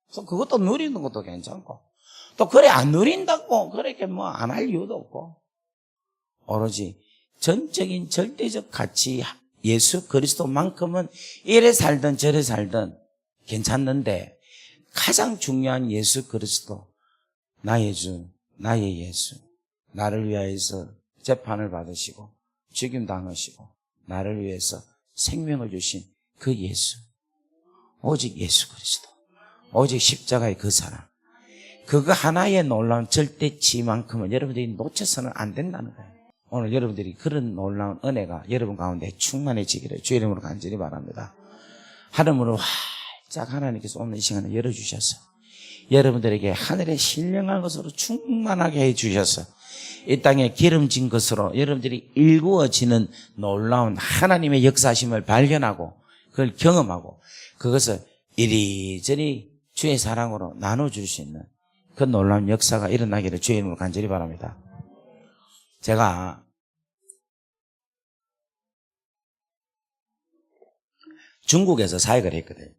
Speaker 1: 그래서 그것도 누리는 것도 괜찮고 또 그래 안 누린다고 그렇게 뭐 안 할 이유도 없고 오로지 전적인 절대적 가치 예수 그리스도만큼은 이래 살든 저래 살든 괜찮는데 가장 중요한 예수 그리스도 나의 주 나의 예수 나를 위하여서 재판을 받으시고 죽임 당하시고 나를 위해서 생명을 주신 그 예수 오직 예수 그리스도 오직 십자가의 그 사랑 그거 하나의 놀라운 절대치만큼은 여러분들이 놓쳐서는 안 된다는 거예요. 오늘 여러분들이 그런 놀라운 은혜가 여러분 가운데 충만해지기를 주의 이름으로 간절히 바랍니다. 하늘문을 활짝 하나님께서 오늘 이 시간에 열어주셔서 여러분들에게 하늘의 신령한 것으로 충만하게 해주셔서 이 땅에 기름진 것으로 여러분들이 일구어지는 놀라운 하나님의 역사심을 발견하고 그걸 경험하고 그것을 이리저리 주의 사랑으로 나눠줄 수 있는 그 놀라운 역사가 일어나기를 주의 이름으로 간절히 바랍니다. 제가 중국에서 사역을 했거든요.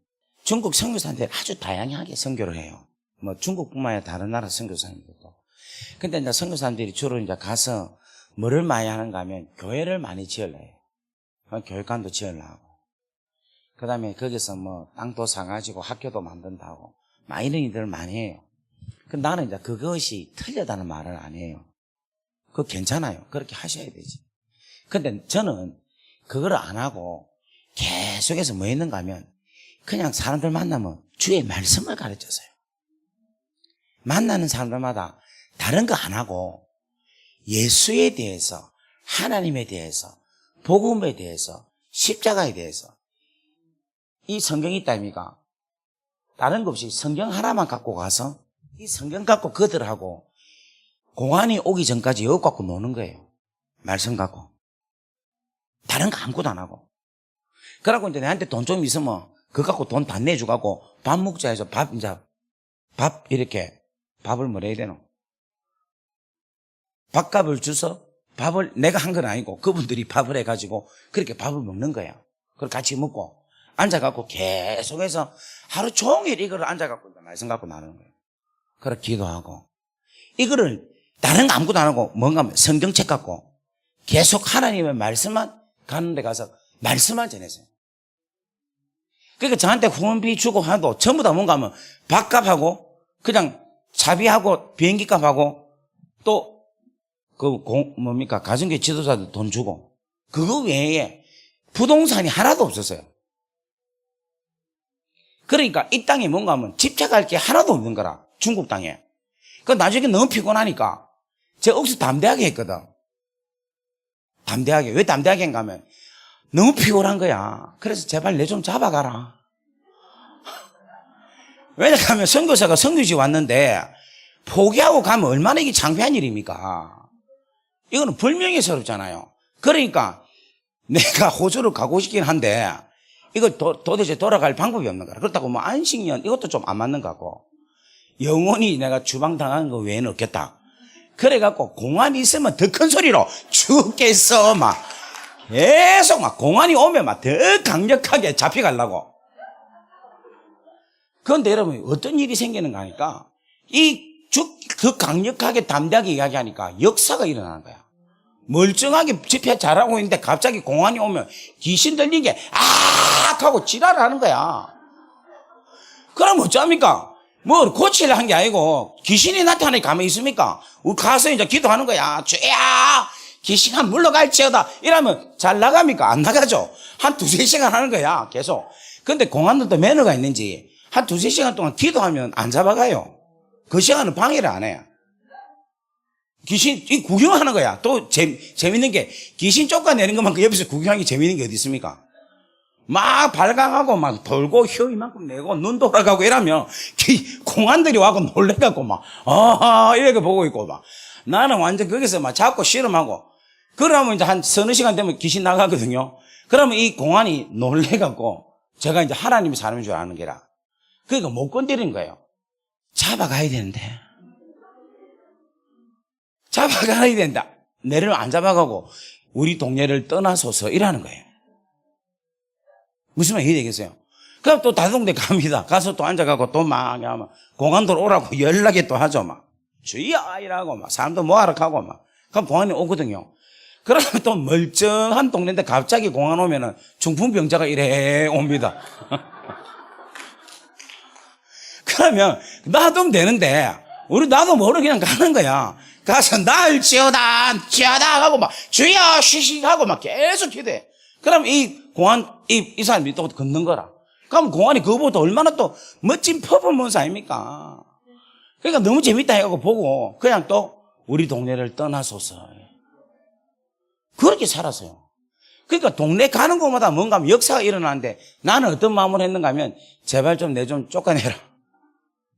Speaker 1: 중국 선교사님들 아주 다양하게 선교를 해요. 뭐 중국뿐만 아니라 다른 나라 선교사님들도. 근데 이제 선교사님들이 주로 이제 가서 뭐를 많이 하는가 하면 교회를 많이 지으려 해요. 교육관도 지으려 하고. 그 다음에 거기서 뭐 땅도 사가지고 학교도 만든다고. 막 이런 일들을 많이 해요. 근데 나는 이제 그것이 틀리다는 말을 안 해요. 그거 괜찮아요. 그렇게 하셔야 되지. 근데 저는 그걸 안 하고 계속해서 뭐 했는가 하면 그냥 사람들 만나면 주의 말씀을 가르쳤어요. 만나는 사람들마다 다른 거 안 하고 예수에 대해서 하나님에 대해서 복음에 대해서 십자가에 대해서 이 성경이 있다 아닙니까? 다른 거 없이 성경 하나만 갖고 가서 이 성경 갖고 그들하고 공안이 오기 전까지 이거 갖고 노는 거예요. 말씀 갖고. 다른 거 아무것도 안 하고. 그러고 이제 내한테 돈 좀 있으면 그거 갖고 돈 다 내주고 밥 먹자 해서 밥 이렇게 밥을 뭐라 해야 되노? 밥값을 주서 밥을 내가 한 건 아니고 그분들이 밥을 해가지고 그렇게 밥을 먹는 거야. 그걸 같이 먹고 앉아갖고 계속해서 하루 종일 이거를 앉아갖고 말씀 갖고 나누는 거예요. 그래 기도하고 이거를 다른 거 아무것도 안 하고 뭔가 하면 성경책 갖고 계속 하나님의 말씀만 가는 데 가서 말씀만 전했어요. 그러니까 저한테 후원비 주고 하도 전부 다 뭔가 하면 밥값하고 그냥 차비하고 비행기값하고 또 뭡니까 가정교회 지도자들 돈 주고 그거 외에 부동산이 하나도 없었어요. 그러니까 이 땅에 뭔가 하면 집착할 게 하나도 없는 거라. 중국 땅에. 그 나중에 너무 피곤하니까 제가 억수 담대하게 했거든. 담대하게. 왜 담대하게 했는가 하면 너무 피곤한 거야. 그래서 제발 내 좀 잡아가라. 왜냐하면 선교사가 선교지 왔는데 포기하고 가면 얼마나 이게 창피한 일입니까? 이거는 불명예스럽잖아요. 그러니까 내가 호주를 가고 싶긴 한데 이거 도대체 돌아갈 방법이 없는 거라. 그렇다고 뭐 안식년 이것도 좀 안 맞는 것 같고 영원히 내가 주방당하는 거 외에는 없겠다. 그래갖고 공안이 있으면 더 큰 소리로 죽겠어 막 계속 막 공안이 오면 막 더 강력하게 잡혀가려고. 그런데 여러분 어떤 일이 생기는가 하니까 더 강력하게 담대하게 이야기하니까 역사가 일어나는 거야. 멀쩡하게 집회 잘하고 있는데 갑자기 공안이 오면 귀신 들린 게 악 하고 지랄을 하는 거야. 그럼 어쩝니까? 뭐 고치려 한 게 아니고 귀신이 나타나니까 가만히 있습니까? 가서 이제 기도하는 거야. 주야 귀신 한 물러갈지어다. 이러면 잘 나갑니까? 안 나가죠. 한 두세 시간 하는 거야 계속. 근데 공안들도 매너가 있는지 한 두세 시간 동안 기도하면 안 잡아가요. 그 시간은 방해를 안 해요. 귀신, 이 구경하는 거야. 또 재밌는 게, 귀신 쫓아내는 것만큼 옆에서 구경하는 게 재밌는 게 어디 있습니까? 막 발광하고 막 돌고 혀 이만큼 내고 눈 돌아가고 이러면 공안들이 와고 놀래갖고 막, 이렇게 보고 있고 막. 나는 완전 거기서 막 자꾸 실험하고, 그러면 이제 한 서너 시간 되면 귀신 나가거든요. 그러면 이 공안이 놀래갖고, 제가 이제 하나님의 사람인 줄 아는 게라. 그러니까 못 건드리는 거예요. 잡아가야 되는데. 잡아가야 된다. 내를 안 잡아가고 우리 동네를 떠나소서 이라는 거예요. 무슨 말 이해되겠어요? 그럼 또 다동네 갑니다. 가서 또 앉아가고 또 막 공안도로 오라고 연락이 또 하죠. 막 주의야 이라고 막 사람도 모아라 하고 막. 그럼 공안이 오거든요. 그러면 또 멀쩡한 동네인데 갑자기 공안 오면은 중풍병자가 이래 옵니다. 그러면 놔두면 되는데 나도 모르게 그냥 가는 거야. 가서 날 지어다 하고 막 주여 쉬시 하고 막 계속 기도해. 그럼 이 공안 이 사람이 또 걷는 거라. 그럼 공안이 그거보다 얼마나 또 멋진 퍼포먼스 아닙니까? 그러니까 너무 재밌다 해가지고 보고 그냥 또 우리 동네를 떠나소서. 그렇게 살았어요. 그러니까 동네 가는 곳마다 뭔가 역사가 일어나는데 나는 어떤 마음으로 했는가 하면 제발 좀 내 좀 쫓아내라.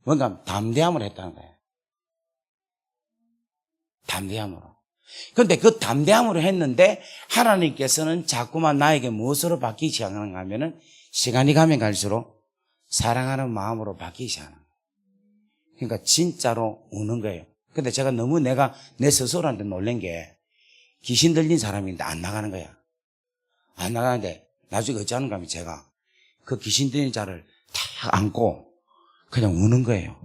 Speaker 1: 뭔가 담대함을 했다는 거예요. 담대함으로. 그런데 그 담대함으로 했는데 하나님께서는 자꾸만 나에게 무엇으로 바뀌기 시작하는가 하면은 시간이 가면 갈수록 사랑하는 마음으로 바뀌기 시작하는 거예요. 그러니까 진짜로 우는 거예요. 근데 제가 너무 내 스스로한테 놀란 게 귀신 들린 사람인데 안 나가는 거야. 안 나가는데 나중에 어찌하는가 하면 제가 그 귀신 들린 자를 탁 안고 그냥 우는 거예요.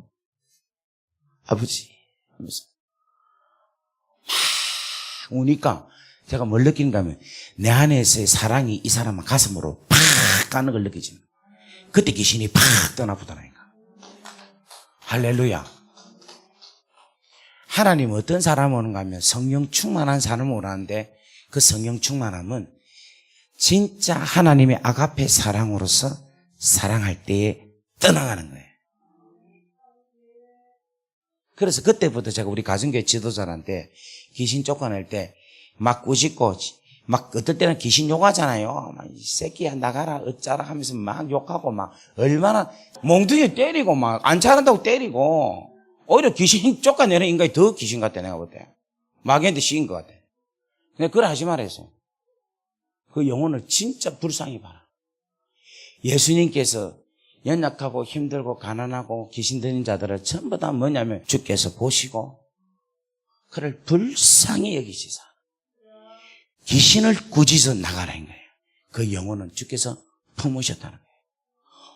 Speaker 1: 아버지 하면서 막 우니까 제가 뭘 느끼는가 하면 내 안에서의 사랑이 이 사람의 가슴으로 팍 가는 걸 느끼지는 그때 귀신이 팍 떠나보더라니까. 할렐루야. 하나님 어떤 사람 오는가 하면 성령 충만한 사람을 오라는데 그 성령 충만함은 진짜 하나님의 아가페 사랑으로서 사랑할 때에 떠나가는 거예요. 그래서 그때부터 제가 우리 가정교회 지도자한테 귀신 쫓아낼 때 막 꾸짖고 막 어떨 때는 귀신 욕하잖아요. 막 이 새끼야 나가라 어쩌라 하면서 막 욕하고 막 얼마나 몽둥이 때리고 막 안 잘한다고 때리고 오히려 귀신 쫓아내는 인간이 더 귀신 같아 내가 볼 때. 마귀한테 씌인 것 같아. 근데 그걸 하지 말았어요. 그 영혼을 진짜 불쌍히 봐라. 예수님께서 연약하고 힘들고 가난하고 귀신 들린 자들을 전부 다 뭐냐면 주께서 보시고 그를 불쌍히 여기시사 귀신을 꾸짖어 나가라는 거예요. 그 영혼은 주께서 품으셨다는 거예요.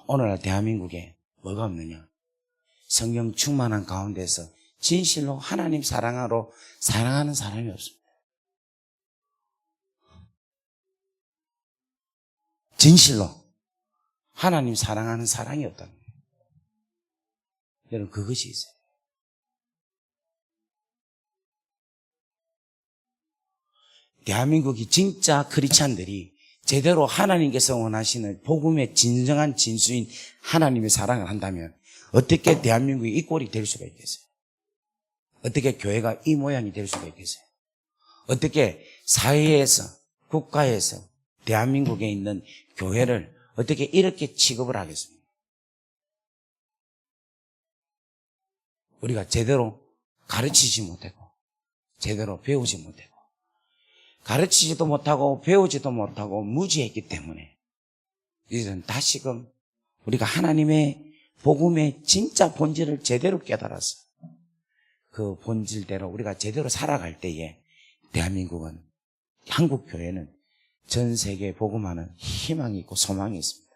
Speaker 1: 오늘날 대한민국에 뭐가 없느냐? 성령 충만한 가운데서 진실로 하나님 사랑하러 사랑하는 사람이 없습니다. 진실로 하나님 사랑하는 사랑이 없다는 거예요. 여러분 그것이 있어요. 대한민국이 진짜 크리스찬들이 제대로 하나님께서 원하시는 복음의 진정한 진수인 하나님의 사랑을 한다면 어떻게 대한민국이 이 꼴이 될 수가 있겠어요? 어떻게 교회가 이 모양이 될 수가 있겠어요? 어떻게 사회에서 국가에서 대한민국에 있는 교회를 어떻게 이렇게 취급을 하겠습니까? 우리가 제대로 가르치지 못하고 제대로 배우지 못하고 가르치지도 못하고 배우지도 못하고 무지했기 때문에 이제는 다시금 우리가 하나님의 복음의 진짜 본질을 제대로 깨달아서 그 본질대로 우리가 제대로 살아갈 때에 대한민국은 한국 교회는 전 세계에 복음하는 희망이 있고 소망이 있습니다.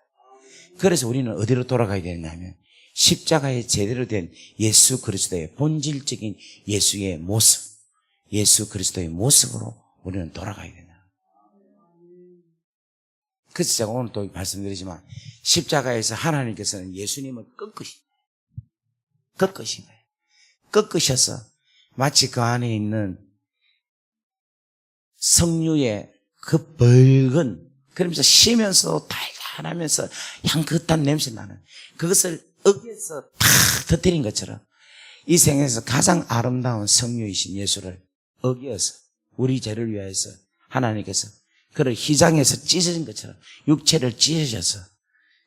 Speaker 1: 그래서 우리는 어디로 돌아가야 되냐면 십자가에 제대로 된 예수 그리스도의 본질적인 예수의 모습, 예수 그리스도의 모습으로 우리는 돌아가야 된다. 그래서 제가 오늘 또 말씀드리지만 십자가에서 하나님께서는 예수님을 꺾으신 거예요. 꺾으셔서 마치 그 안에 있는 성류의 그 붉은 그러면서 쉬면서 달달하면서 향긋한 냄새 나는 그것을 어기에서 탁 터뜨린 것처럼 이 생에서 가장 아름다운 성유이신 예수를 어기어서 우리 죄를 위하여서 하나님께서 그를 휘장에서 찢어진 것처럼 육체를 찢으셔서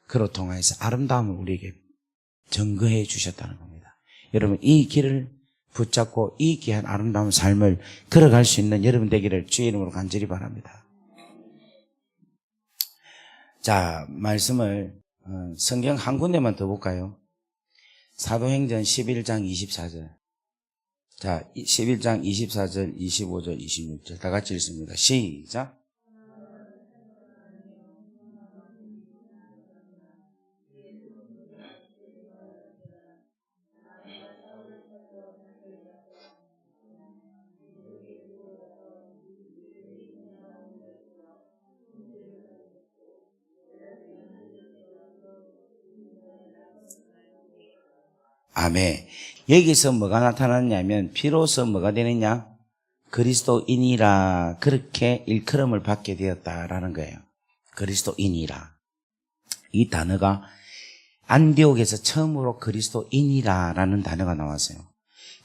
Speaker 1: 그로 통하여서 아름다움을 우리에게 증거해 주셨다는 겁니다. 여러분, 이 길을 붙잡고 이 귀한 아름다운 삶을 걸어갈 수 있는 여러분 되기를 주의 이름으로 간절히 바랍니다. 자, 말씀을 성경 한 군데만 더 볼까요? 사도행전 11장 24절. 자, 11장 24절, 25절, 26절 다 같이 읽습니다. 시작. 아멘. 여기서 뭐가 나타났냐면 비로소 뭐가 되느냐? 그리스도인이라 그렇게 일컬음을 받게 되었다라는 거예요. 그리스도인이라. 이 단어가 안디옥에서 처음으로 그리스도인이라라는 단어가 나왔어요.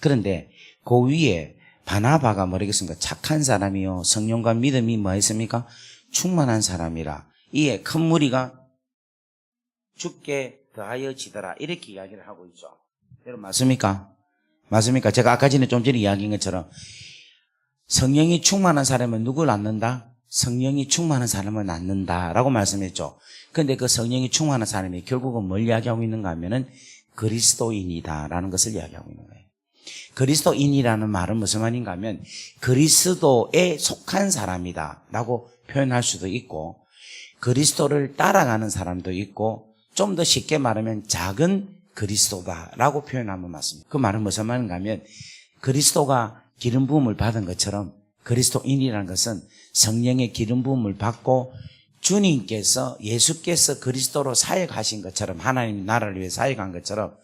Speaker 1: 그런데 그 위에 바나바가 뭐라겠습니까? 착한 사람이요 성령과 믿음이 뭐 했습니까? 충만한 사람이라. 이에 큰 무리가 죽게 더하여 지더라 이렇게 이야기를 하고 있죠. 여러분 맞습니까? 맞습니까? 제가 아까 전에 좀 전에 이야기한 것처럼 성령이 충만한 사람은 누굴 낳는다? 성령이 충만한 사람을 낳는다라고 말씀했죠. 그런데 그 성령이 충만한 사람이 결국은 뭘 이야기하고 있는가 하면은 그리스도인이다라는 것을 이야기하고 있는 거예요. 그리스도인이라는 말은 무슨 말인가 하면 그리스도에 속한 사람이다라고 표현할 수도 있고 그리스도를 따라가는 사람도 있고 좀 더 쉽게 말하면 작은 그리스도다라고 표현하면 맞습니다. 그 말은 무슨 말인가 하면 그리스도가 기름 부음을 받은 것처럼 그리스도인이라는 것은 성령의 기름 부음을 받고 주님께서 예수께서 그리스도로 사역하신 것처럼 하나님의 나라를 위해 사역한 것처럼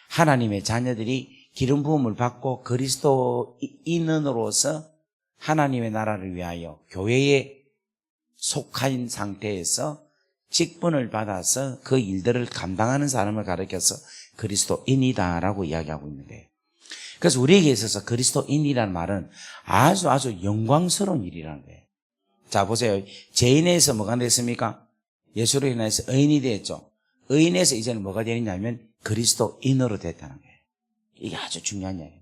Speaker 1: 하나님의 자녀들이 기름 부음을 받고 그리스도인으로서 하나님의 나라를 위하여 교회에 속한 상태에서 직분을 받아서 그 일들을 감당하는 사람을 가리켜서 그리스도인이다라고 이야기하고 있는데, 그래서 우리에게 있어서 그리스도인이라는 말은 아주 영광스러운 일이라는 거예요. 자, 보세요. 죄인에서 뭐가 됐습니까? 예수로 인해서 의인이 됐죠. 의인에서 이제는 뭐가 되느냐면 그리스도인으로 됐다는 거예요. 이게 아주 중요한 이야기예요.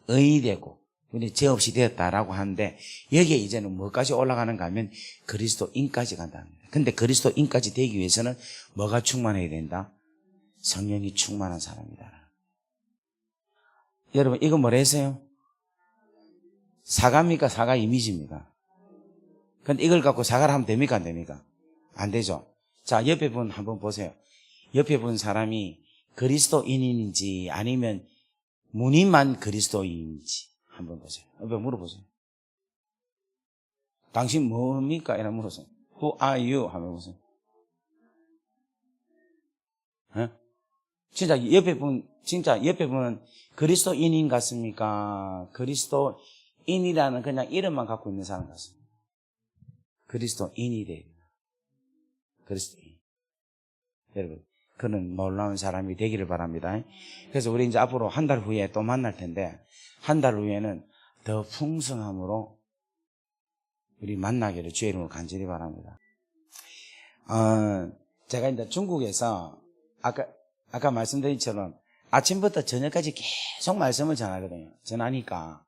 Speaker 1: 의인이 되고 우리 죄 없이 되었다라고 하는데 여기에 이제는 뭐까지 올라가는가 하면 그리스도인까지 간다는 거예요. 근데 그리스도인까지 되기 위해서는 뭐가 충만해야 된다? 성령이 충만한 사람이다. 여러분 이거 뭐라 했어요? 사과입니까? 사과 이미지입니까? 근데 이걸 갖고 사과를 하면 됩니까? 안 됩니까? 안 되죠. 자, 옆에 분 한번 보세요. 옆에 분 사람이 그리스도인인지 아니면 무늬만 그리스도인인지 한번 보세요. 옆에 물어보세요. 당신 뭡니까? 이렇게 물어보세요. Who are you? 한번 보세요. 어? 진짜 옆에 분은 그리스도인인 같습니까? 그리스도인이라는 그냥 이름만 갖고 있는 사람 같습니다. 그리스도인이 돼요. 그리스도인. 여러분, 그는 놀라운 사람이 되기를 바랍니다. 그래서 우리 이제 앞으로 한 달 후에 또 만날 텐데, 한 달 후에는 더 풍성함으로 우리 만나기를 주의 이름으로 간절히 바랍니다. 제가 이제 중국에서 아까 말씀드린 것처럼 아침부터 저녁까지 계속 말씀을 전하거든요. 전하니까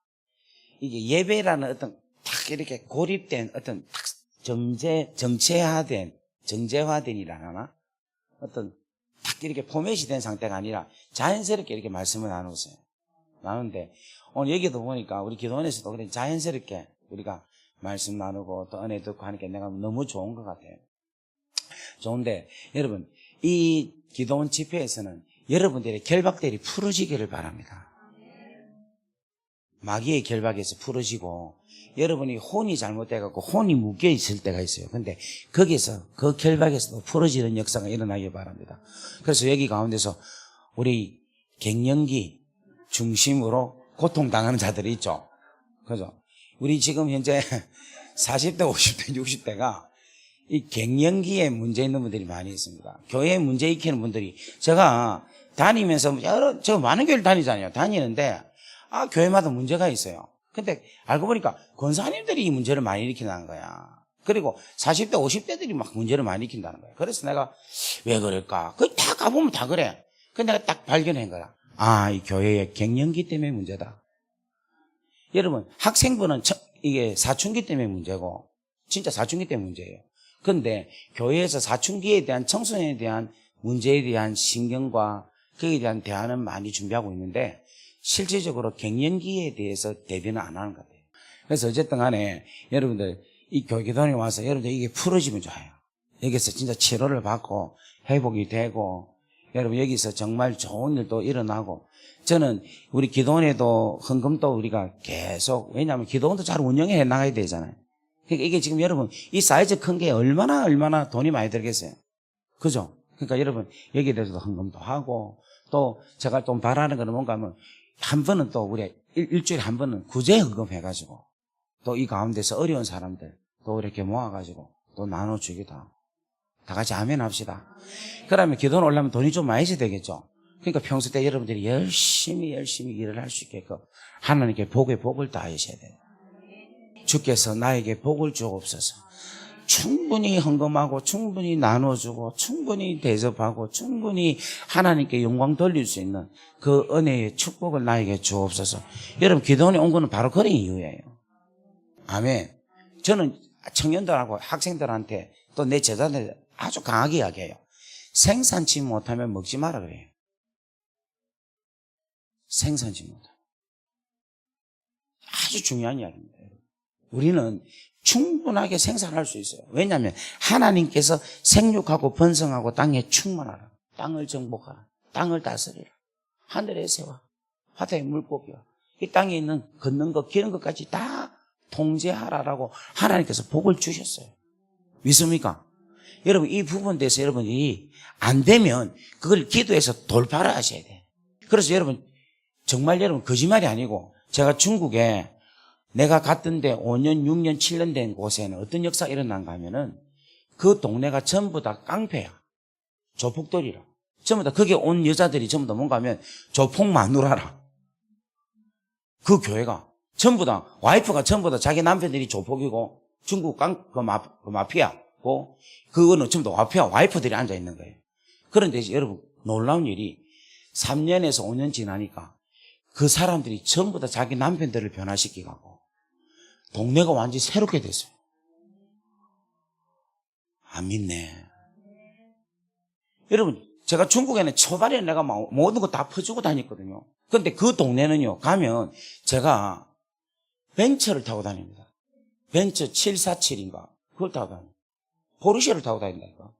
Speaker 1: 이게 예배라는 어떤 탁 이렇게 고립된 어떤 탁 정제화된이라 하나? 어떤 탁 이렇게 포맷이 된 상태가 아니라 자연스럽게 이렇게 말씀을 나누는데 오늘 여기도 보니까 우리 기도원에서도 그냥 자연스럽게 우리가 말씀 나누고 또 은혜 듣고 하니까 내가 너무 좋은 것 같아요. 좋은데 여러분 이 기도원 집회에서는 여러분들의 결박들이 풀어지기를 바랍니다. 마귀의 결박에서 풀어지고 여러분이 혼이 잘못돼갖고 혼이 묶여 있을 때가 있어요. 근데 거기서 그 결박에서도 풀어지는 역사가 일어나길 바랍니다. 그래서 여기 가운데서 우리 갱년기 중심으로 고통당하는 자들이 있죠. 그죠? 우리 지금 현재 40대, 50대, 60대가 이 갱년기에 문제 있는 분들이 많이 있습니다. 교회에 문제 익히는 분들이 제가 다니면서 저 많은 교회를 다니잖아요. 다니는데 교회마다 문제가 있어요. 근데 알고 보니까 권사님들이 이 문제를 많이 일으킨다는 거야. 그리고 40대 50대들이 막 문제를 많이 일으킨다는 거야. 그래서 내가 왜 그럴까? 그 다 가보면 다 그래. 그래서 내가 딱 발견한 거야. 이 교회의 갱년기 때문에 문제다. 여러분, 학생부는 이게 사춘기 때문에 문제고, 진짜 사춘기 때문에 문제예요. 그런데 교회에서 사춘기에 대한 청소년에 대한 문제에 대한 신경과 거기에 대한 대안은 많이 준비하고 있는데, 실질적으로 갱년기에 대해서 대비는 안 하는 것 같아요. 그래서 어쨌든 간에 여러분들 이 교회기도원에 와서 여러분들 이게 풀어지면 좋아요. 여기서 진짜 치료를 받고 회복이 되고 여러분 여기서 정말 좋은 일도 일어나고 저는 우리 기도원에도 헌금도 우리가 계속 왜냐하면 기도원도 잘 운영해 나가야 되잖아요. 그러니까 이게 지금 여러분 이 사이즈 큰 게 얼마나 돈이 많이 들겠어요. 그죠? 그러니까 여러분 여기에 대해서도 헌금도 하고 또 제가 좀 바라는 거는 뭔가 하면 한 번은 또 우리 일주일에 한 번은 구제 헌금 해가지고 또 이 가운데서 어려운 사람들 또 이렇게 모아가지고 또 나눠주기도 하고 다 같이 아멘 합시다. 그러면 기도는 올라면 돈이 좀 많이 있어야 되겠죠. 그러니까 평소 때 여러분들이 열심히 일을 할 수 있게끔 하나님께 복의 복을 다하셔야 돼요. 주께서 나에게 복을 주옵소서. 충분히 헌금하고 충분히 나눠주고 충분히 대접하고 충분히 하나님께 영광 돌릴 수 있는 그 은혜의 축복을 나에게 주옵소서. 여러분 기도원에 온 거는 바로 그런 이유예요. 아멘. 저는 청년들하고 학생들한테 또 내 제자들 아주 강하게 이야기해요. 생산치 못하면 먹지 마라 그래요. 생산치 못하면. 아주 중요한 이야기입니다. 우리는 충분하게 생산할 수 있어요. 왜냐하면 하나님께서 생육하고 번성하고 땅에 충만하라. 땅을 정복하라. 땅을 다스리라. 하늘의 새와 바다의 물고기와 이 땅에 있는 걷는 것 기는 것까지 다 통제하라라고 하나님께서 복을 주셨어요. 믿습니까? 여러분 이 부분에 대해서 여러분이 안 되면 그걸 기도해서 돌파를 하셔야 돼요. 그래서 여러분 정말 여러분 거짓말이 아니고 제가 중국에 내가 갔던데 5년, 6년, 7년 된 곳에는 어떤 역사가 일어난가 하면은 그 동네가 전부 다 깡패야. 조폭들이라. 전부 다 거기에 온 여자들이 전부 다 뭔가 하면 조폭 마누라라. 그 교회가 전부 다 와이프가 전부 다 자기 남편들이 조폭이고 중국 그 마피아고 그거는 전부 다 마피아 와이프들이 앉아 있는 거예요. 그런데 여러분 놀라운 일이 3년에서 5년 지나니까 그 사람들이 전부 다 자기 남편들을 변화시키고 동네가 완전히 새롭게 됐어요. 안 믿네. 여러분, 제가 중국에는 초반에 내가 막 모든 거 다 퍼주고 다녔거든요. 근데 그 동네는요, 가면 제가 벤처를 타고 다닙니다. 벤처 747인가? 그걸 타고 다녀요. 포르쉐를 타고 다닌다니까.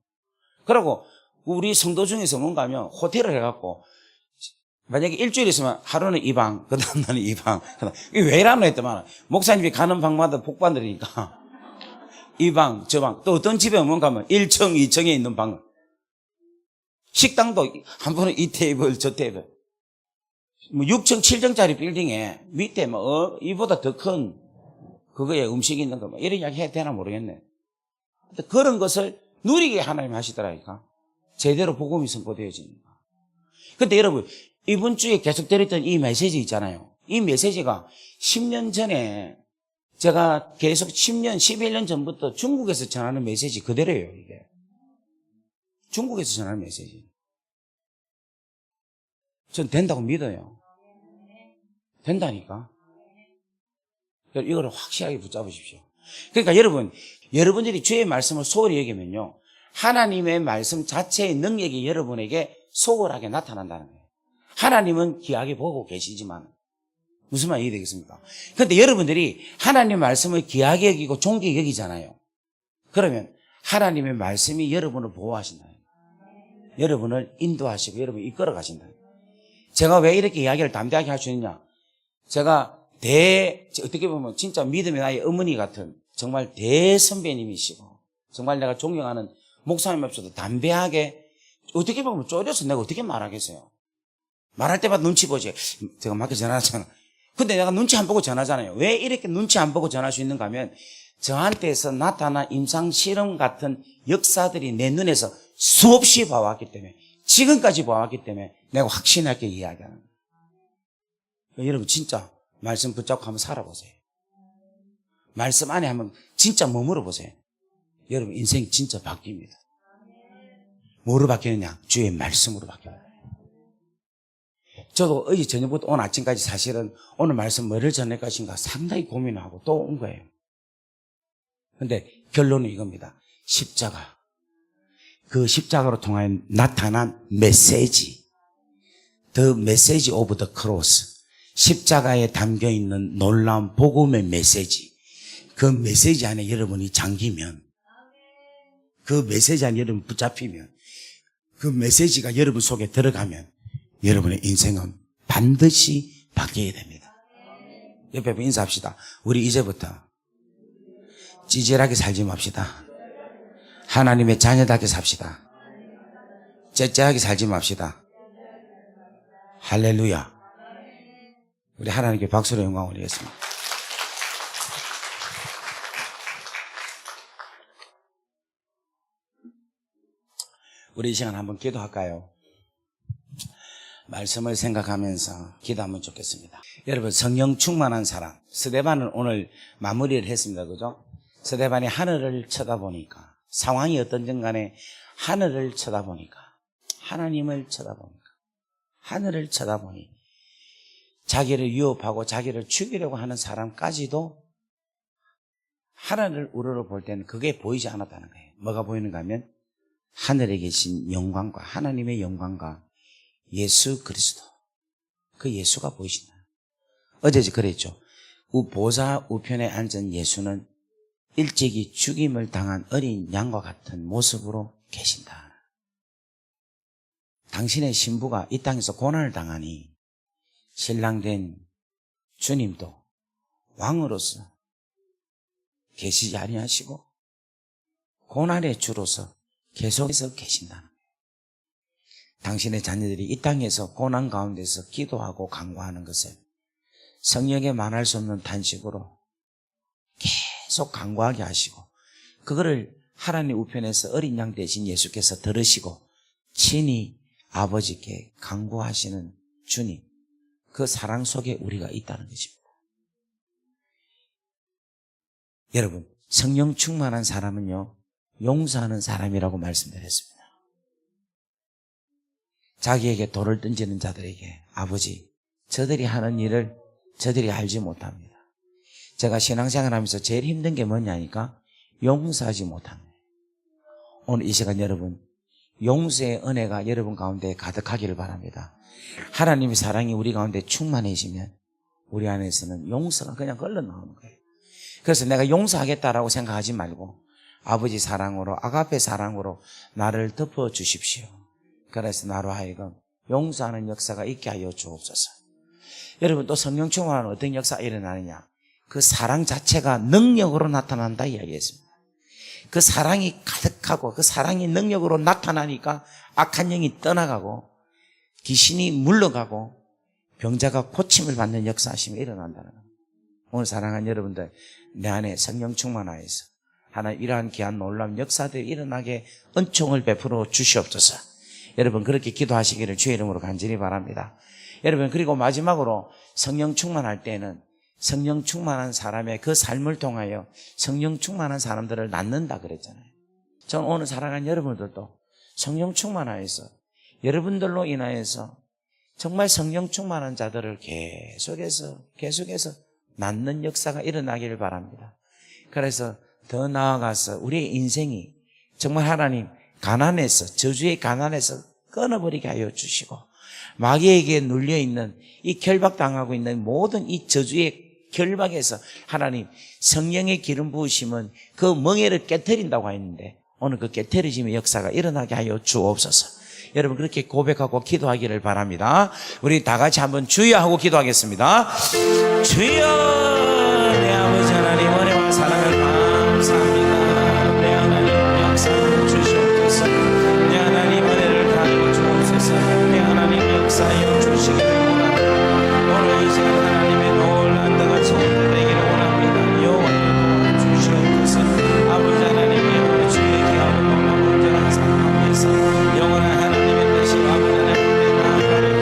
Speaker 1: 그리고 우리 성도 중에서 뭔가 하면 호텔을 해갖고 만약에 일주일 있으면 하루는 이 방, 그 다음날은 이 방. 이게 왜 이러나 했더만, 목사님이 가는 방마다 복 받으니까. 이 방, 저 방. 또 어떤 집에 오면 가면 1층, 2층에 있는 방. 식당도 한 번은 이 테이블, 저 테이블. 뭐 6층, 7층짜리 빌딩에 밑에 뭐, 이보다 더 큰 그거에 음식이 있는 거, 뭐 이런 이야기 해야 되나 모르겠네. 그런 것을 누리게 하나님 하시더라니까. 제대로 복음이 선포되어지니까. 근데 여러분, 이번 주에 계속 드렸던 이 메시지 있잖아요. 이 메시지가 10년 전에 제가 계속 10년, 11년 전부터 중국에서 전하는 메시지 그대로예요, 이게. 중국에서 전하는 메시지. 전 된다고 믿어요. 된다니까. 이거를 확실하게 붙잡으십시오. 그러니까 여러분들이 주의 말씀을 소홀히 여기면요. 하나님의 말씀 자체의 능력이 여러분에게 소홀하게 나타난다는 거예요. 하나님은 귀하게 보고 계시지만 무슨 말이 되겠습니까? 그런데 여러분들이 하나님의 말씀을 귀하게 여기고 존귀하게 여기잖아요. 그러면 하나님의 말씀이 여러분을 보호하신다. 여러분을 인도하시고 여러분을 이끌어 가신다. 제가 왜 이렇게 이야기를 담대하게 할 수 있느냐? 제가 어떻게 보면 진짜 믿음의 나의 어머니 같은 정말 대선배님이시고 정말 내가 존경하는 목사님 앞에서도 담대하게 어떻게 보면 쪼려서 내가 어떻게 말하겠어요? 말할 때마다 눈치 보지. 제가 맞게 전화하잖아. 근데 내가 눈치 안 보고 전하잖아요. 왜 이렇게 눈치 안 보고 전할 수 있는가 하면 저한테서 나타난 임상 실험 같은 역사들이 내 눈에서 수없이 봐왔기 때문에 지금까지 봐왔기 때문에 내가 확신하게 이야기하는 거예요. 여러분 진짜 말씀 붙잡고 한번 살아보세요. 말씀 안에 한번 진짜 머물러 보세요. 여러분 인생 진짜 바뀝니다. 뭐로 바뀌느냐? 주의 말씀으로 바뀌어요. 저도 어제 저녁부터 오늘 아침까지 사실은 오늘 말씀 뭐를 전할 것인가 상당히 고민하고 또 온 거예요. 근데 결론은 이겁니다. 십자가. 그 십자가로 통하여 나타난 메시지. The message of the cross. 십자가에 담겨있는 놀라운 복음의 메시지. 그 메시지 안에 여러분이 잠기면, 그 메시지 안에 여러분 붙잡히면, 그 메시지가 여러분 속에 들어가면 여러분의 인생은 반드시 바뀌어야 됩니다. 옆에 인사합시다. 우리 이제부터 찌질하게 살지 맙시다. 하나님의 자녀답게 삽시다. 째째하게 살지 맙시다. 할렐루야. 우리 하나님께 박수로 영광 올리겠습니다. 우리 이 시간 한번 기도할까요? 말씀을 생각하면서 기도하면 좋겠습니다. 여러분, 성령 충만한 사람. 스데반은 오늘 마무리를 했습니다. 그죠? 스데반이 하늘을 쳐다보니까, 상황이 어떤든 간에 하늘을 쳐다보니까, 하나님을 쳐다보니까, 하늘을 쳐다보니 자기를 위협하고 자기를 죽이려고 하는 사람까지도 하늘을 우러러볼 때는 그게 보이지 않았다는 거예요. 뭐가 보이는가 하면 하늘에 계신 영광과 하나님의 영광과 예수 그리스도, 그 예수가 보이신다. 어제 그랬죠. 보좌 우편에 앉은 예수는 일찍이 죽임을 당한 어린 양과 같은 모습으로 계신다. 당신의 신부가 이 땅에서 고난을 당하니 신랑된 주님도 왕으로서 계시지 아니하시고 고난의 주로서 계속해서 계신다는 거예요. 당신의 자녀들이 이 땅에서 고난 가운데서 기도하고 간구하는 것을 성령에 말할 수 없는 탄식으로 계속 간구하게 하시고, 그거를 하나님 우편에서 어린 양 대신 예수께서 들으시고 친히 아버지께 간구하시는 주님, 그 사랑 속에 우리가 있다는 것입니다. 여러분, 성령 충만한 사람은요, 용서하는 사람이라고 말씀드렸습니다. 자기에게 돌을 던지는 자들에게 아버지, 저들이 하는 일을 저들이 알지 못합니다. 제가 신앙생활하면서 제일 힘든 게 뭐냐니까 용서하지 못합니다. 오늘 이 시간 여러분, 용서의 은혜가 여러분 가운데 가득하기를 바랍니다. 하나님의 사랑이 우리 가운데 충만해지면 우리 안에서는 용서가 그냥 흘러나오는 거예요. 그래서 내가 용서하겠다라고 생각하지 말고 아버지 사랑으로, 아가페 사랑으로 나를 덮어주십시오. 그래서 나로 하여금 용서하는 역사가 있게 하여 주옵소서. 여러분, 또 성령 충만한 어떤 역사가 일어나느냐? 그 사랑 자체가 능력으로 나타난다 이야기했습니다. 그 사랑이 가득하고 그 사랑이 능력으로 나타나니까 악한 영이 떠나가고 귀신이 물러가고 병자가 고침을 받는 역사하심이 일어난다는 겁니다. 오늘 사랑하는 여러분들, 내 안에 성령 충만하여서 하나님 이러한 귀한 놀라운 역사들이 일어나게 은총을 베풀어 주시옵소서. 여러분, 그렇게 기도하시기를 주의 이름으로 간절히 바랍니다. 여러분, 그리고 마지막으로 성령 충만할 때는 성령 충만한 사람의 그 삶을 통하여 성령 충만한 사람들을 낳는다 그랬잖아요. 저는 오늘 사랑하는 여러분들도 성령 충만하여서 여러분들로 인하여서 정말 성령 충만한 자들을 계속해서 낳는 역사가 일어나기를 바랍니다. 그래서 더 나아가서 우리의 인생이 정말 하나님 저주의 가난에서 끊어버리게 하여 주시고, 마귀에게 눌려있는 이 결박당하고 있는 모든 이 저주의 결박에서 하나님 성령의 기름 부으심은 그 멍에를 깨트린다고 했는데 오늘 그 깨트리심의 역사가 일어나게 하여 주옵소서. 여러분, 그렇게 고백하고 기도하기를 바랍니다. 우리 다 같이 한번 주여 하고 기도하겠습니다. 주여, 내 아버지 하나님 은혜와 사랑을 감사합니다. 내 하나님 역사하여 주시옵소서. 내 하나님 은혜를 가하여 주옵소서. 내 하나님 역사하여 주시기를 원합니다. 오늘 이 시간 하나님의 놀란 때가 되기를 원합니다. 여호와의 도와 주시옵소서. 아버지 하나님의 우리 주의 귀하고 놀라운 온전한 삶 가운데서 영원한 하나님의 뜻이 아버지 하나님의 나아가는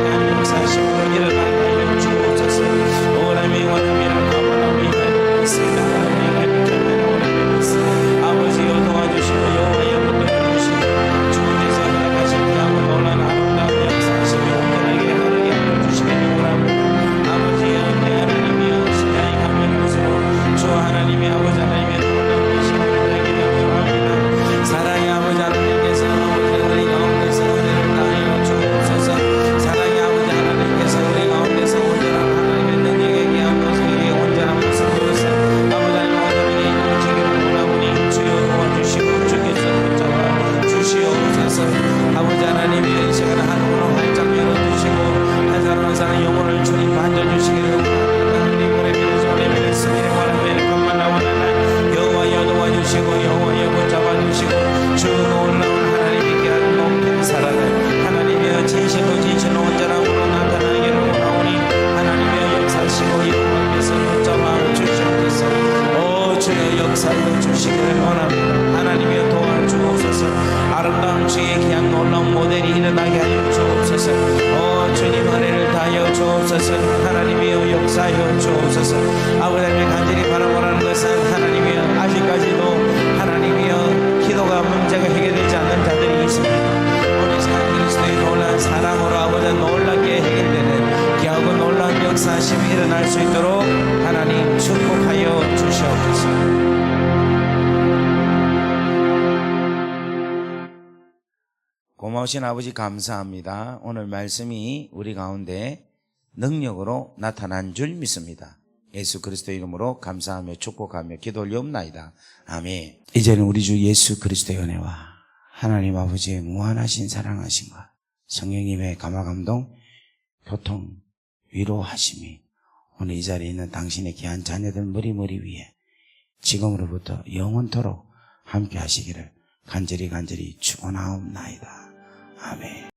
Speaker 1: 주옵소서. 하나님이여 역사하여 주옵소서. 아버지 하나님 간절히 바라보라는 것은 하나님이여 아직까지도 하나님이여 기도가 문제가 해결되지 않는 자들이 있습니다. 우리 산 그리스도의 놀라운 사랑으로 아버지 놀랍게 해결되는 기하고 놀라운 역사하심이 일어날 수 있도록 하나님 축복하여 주시옵소서. 고마우신 아버지 감사합니다. 오늘 말씀이 우리 가운데 능력으로 나타난 줄 믿습니다. 예수 그리스도의 이름으로 감사하며 축복하며 기도 올리옵나이다. 아멘. 이제는 우리 주 예수 그리스도의 은혜와 하나님 아버지의 무한하신 사랑하심과 성령님의 감화감동, 교통, 위로하심이 오늘 이 자리에 있는 당신의 귀한 자녀들 머리 위에 지금으로부터 영원토록 함께 하시기를 간절히 축원하옵나이다. 아멘.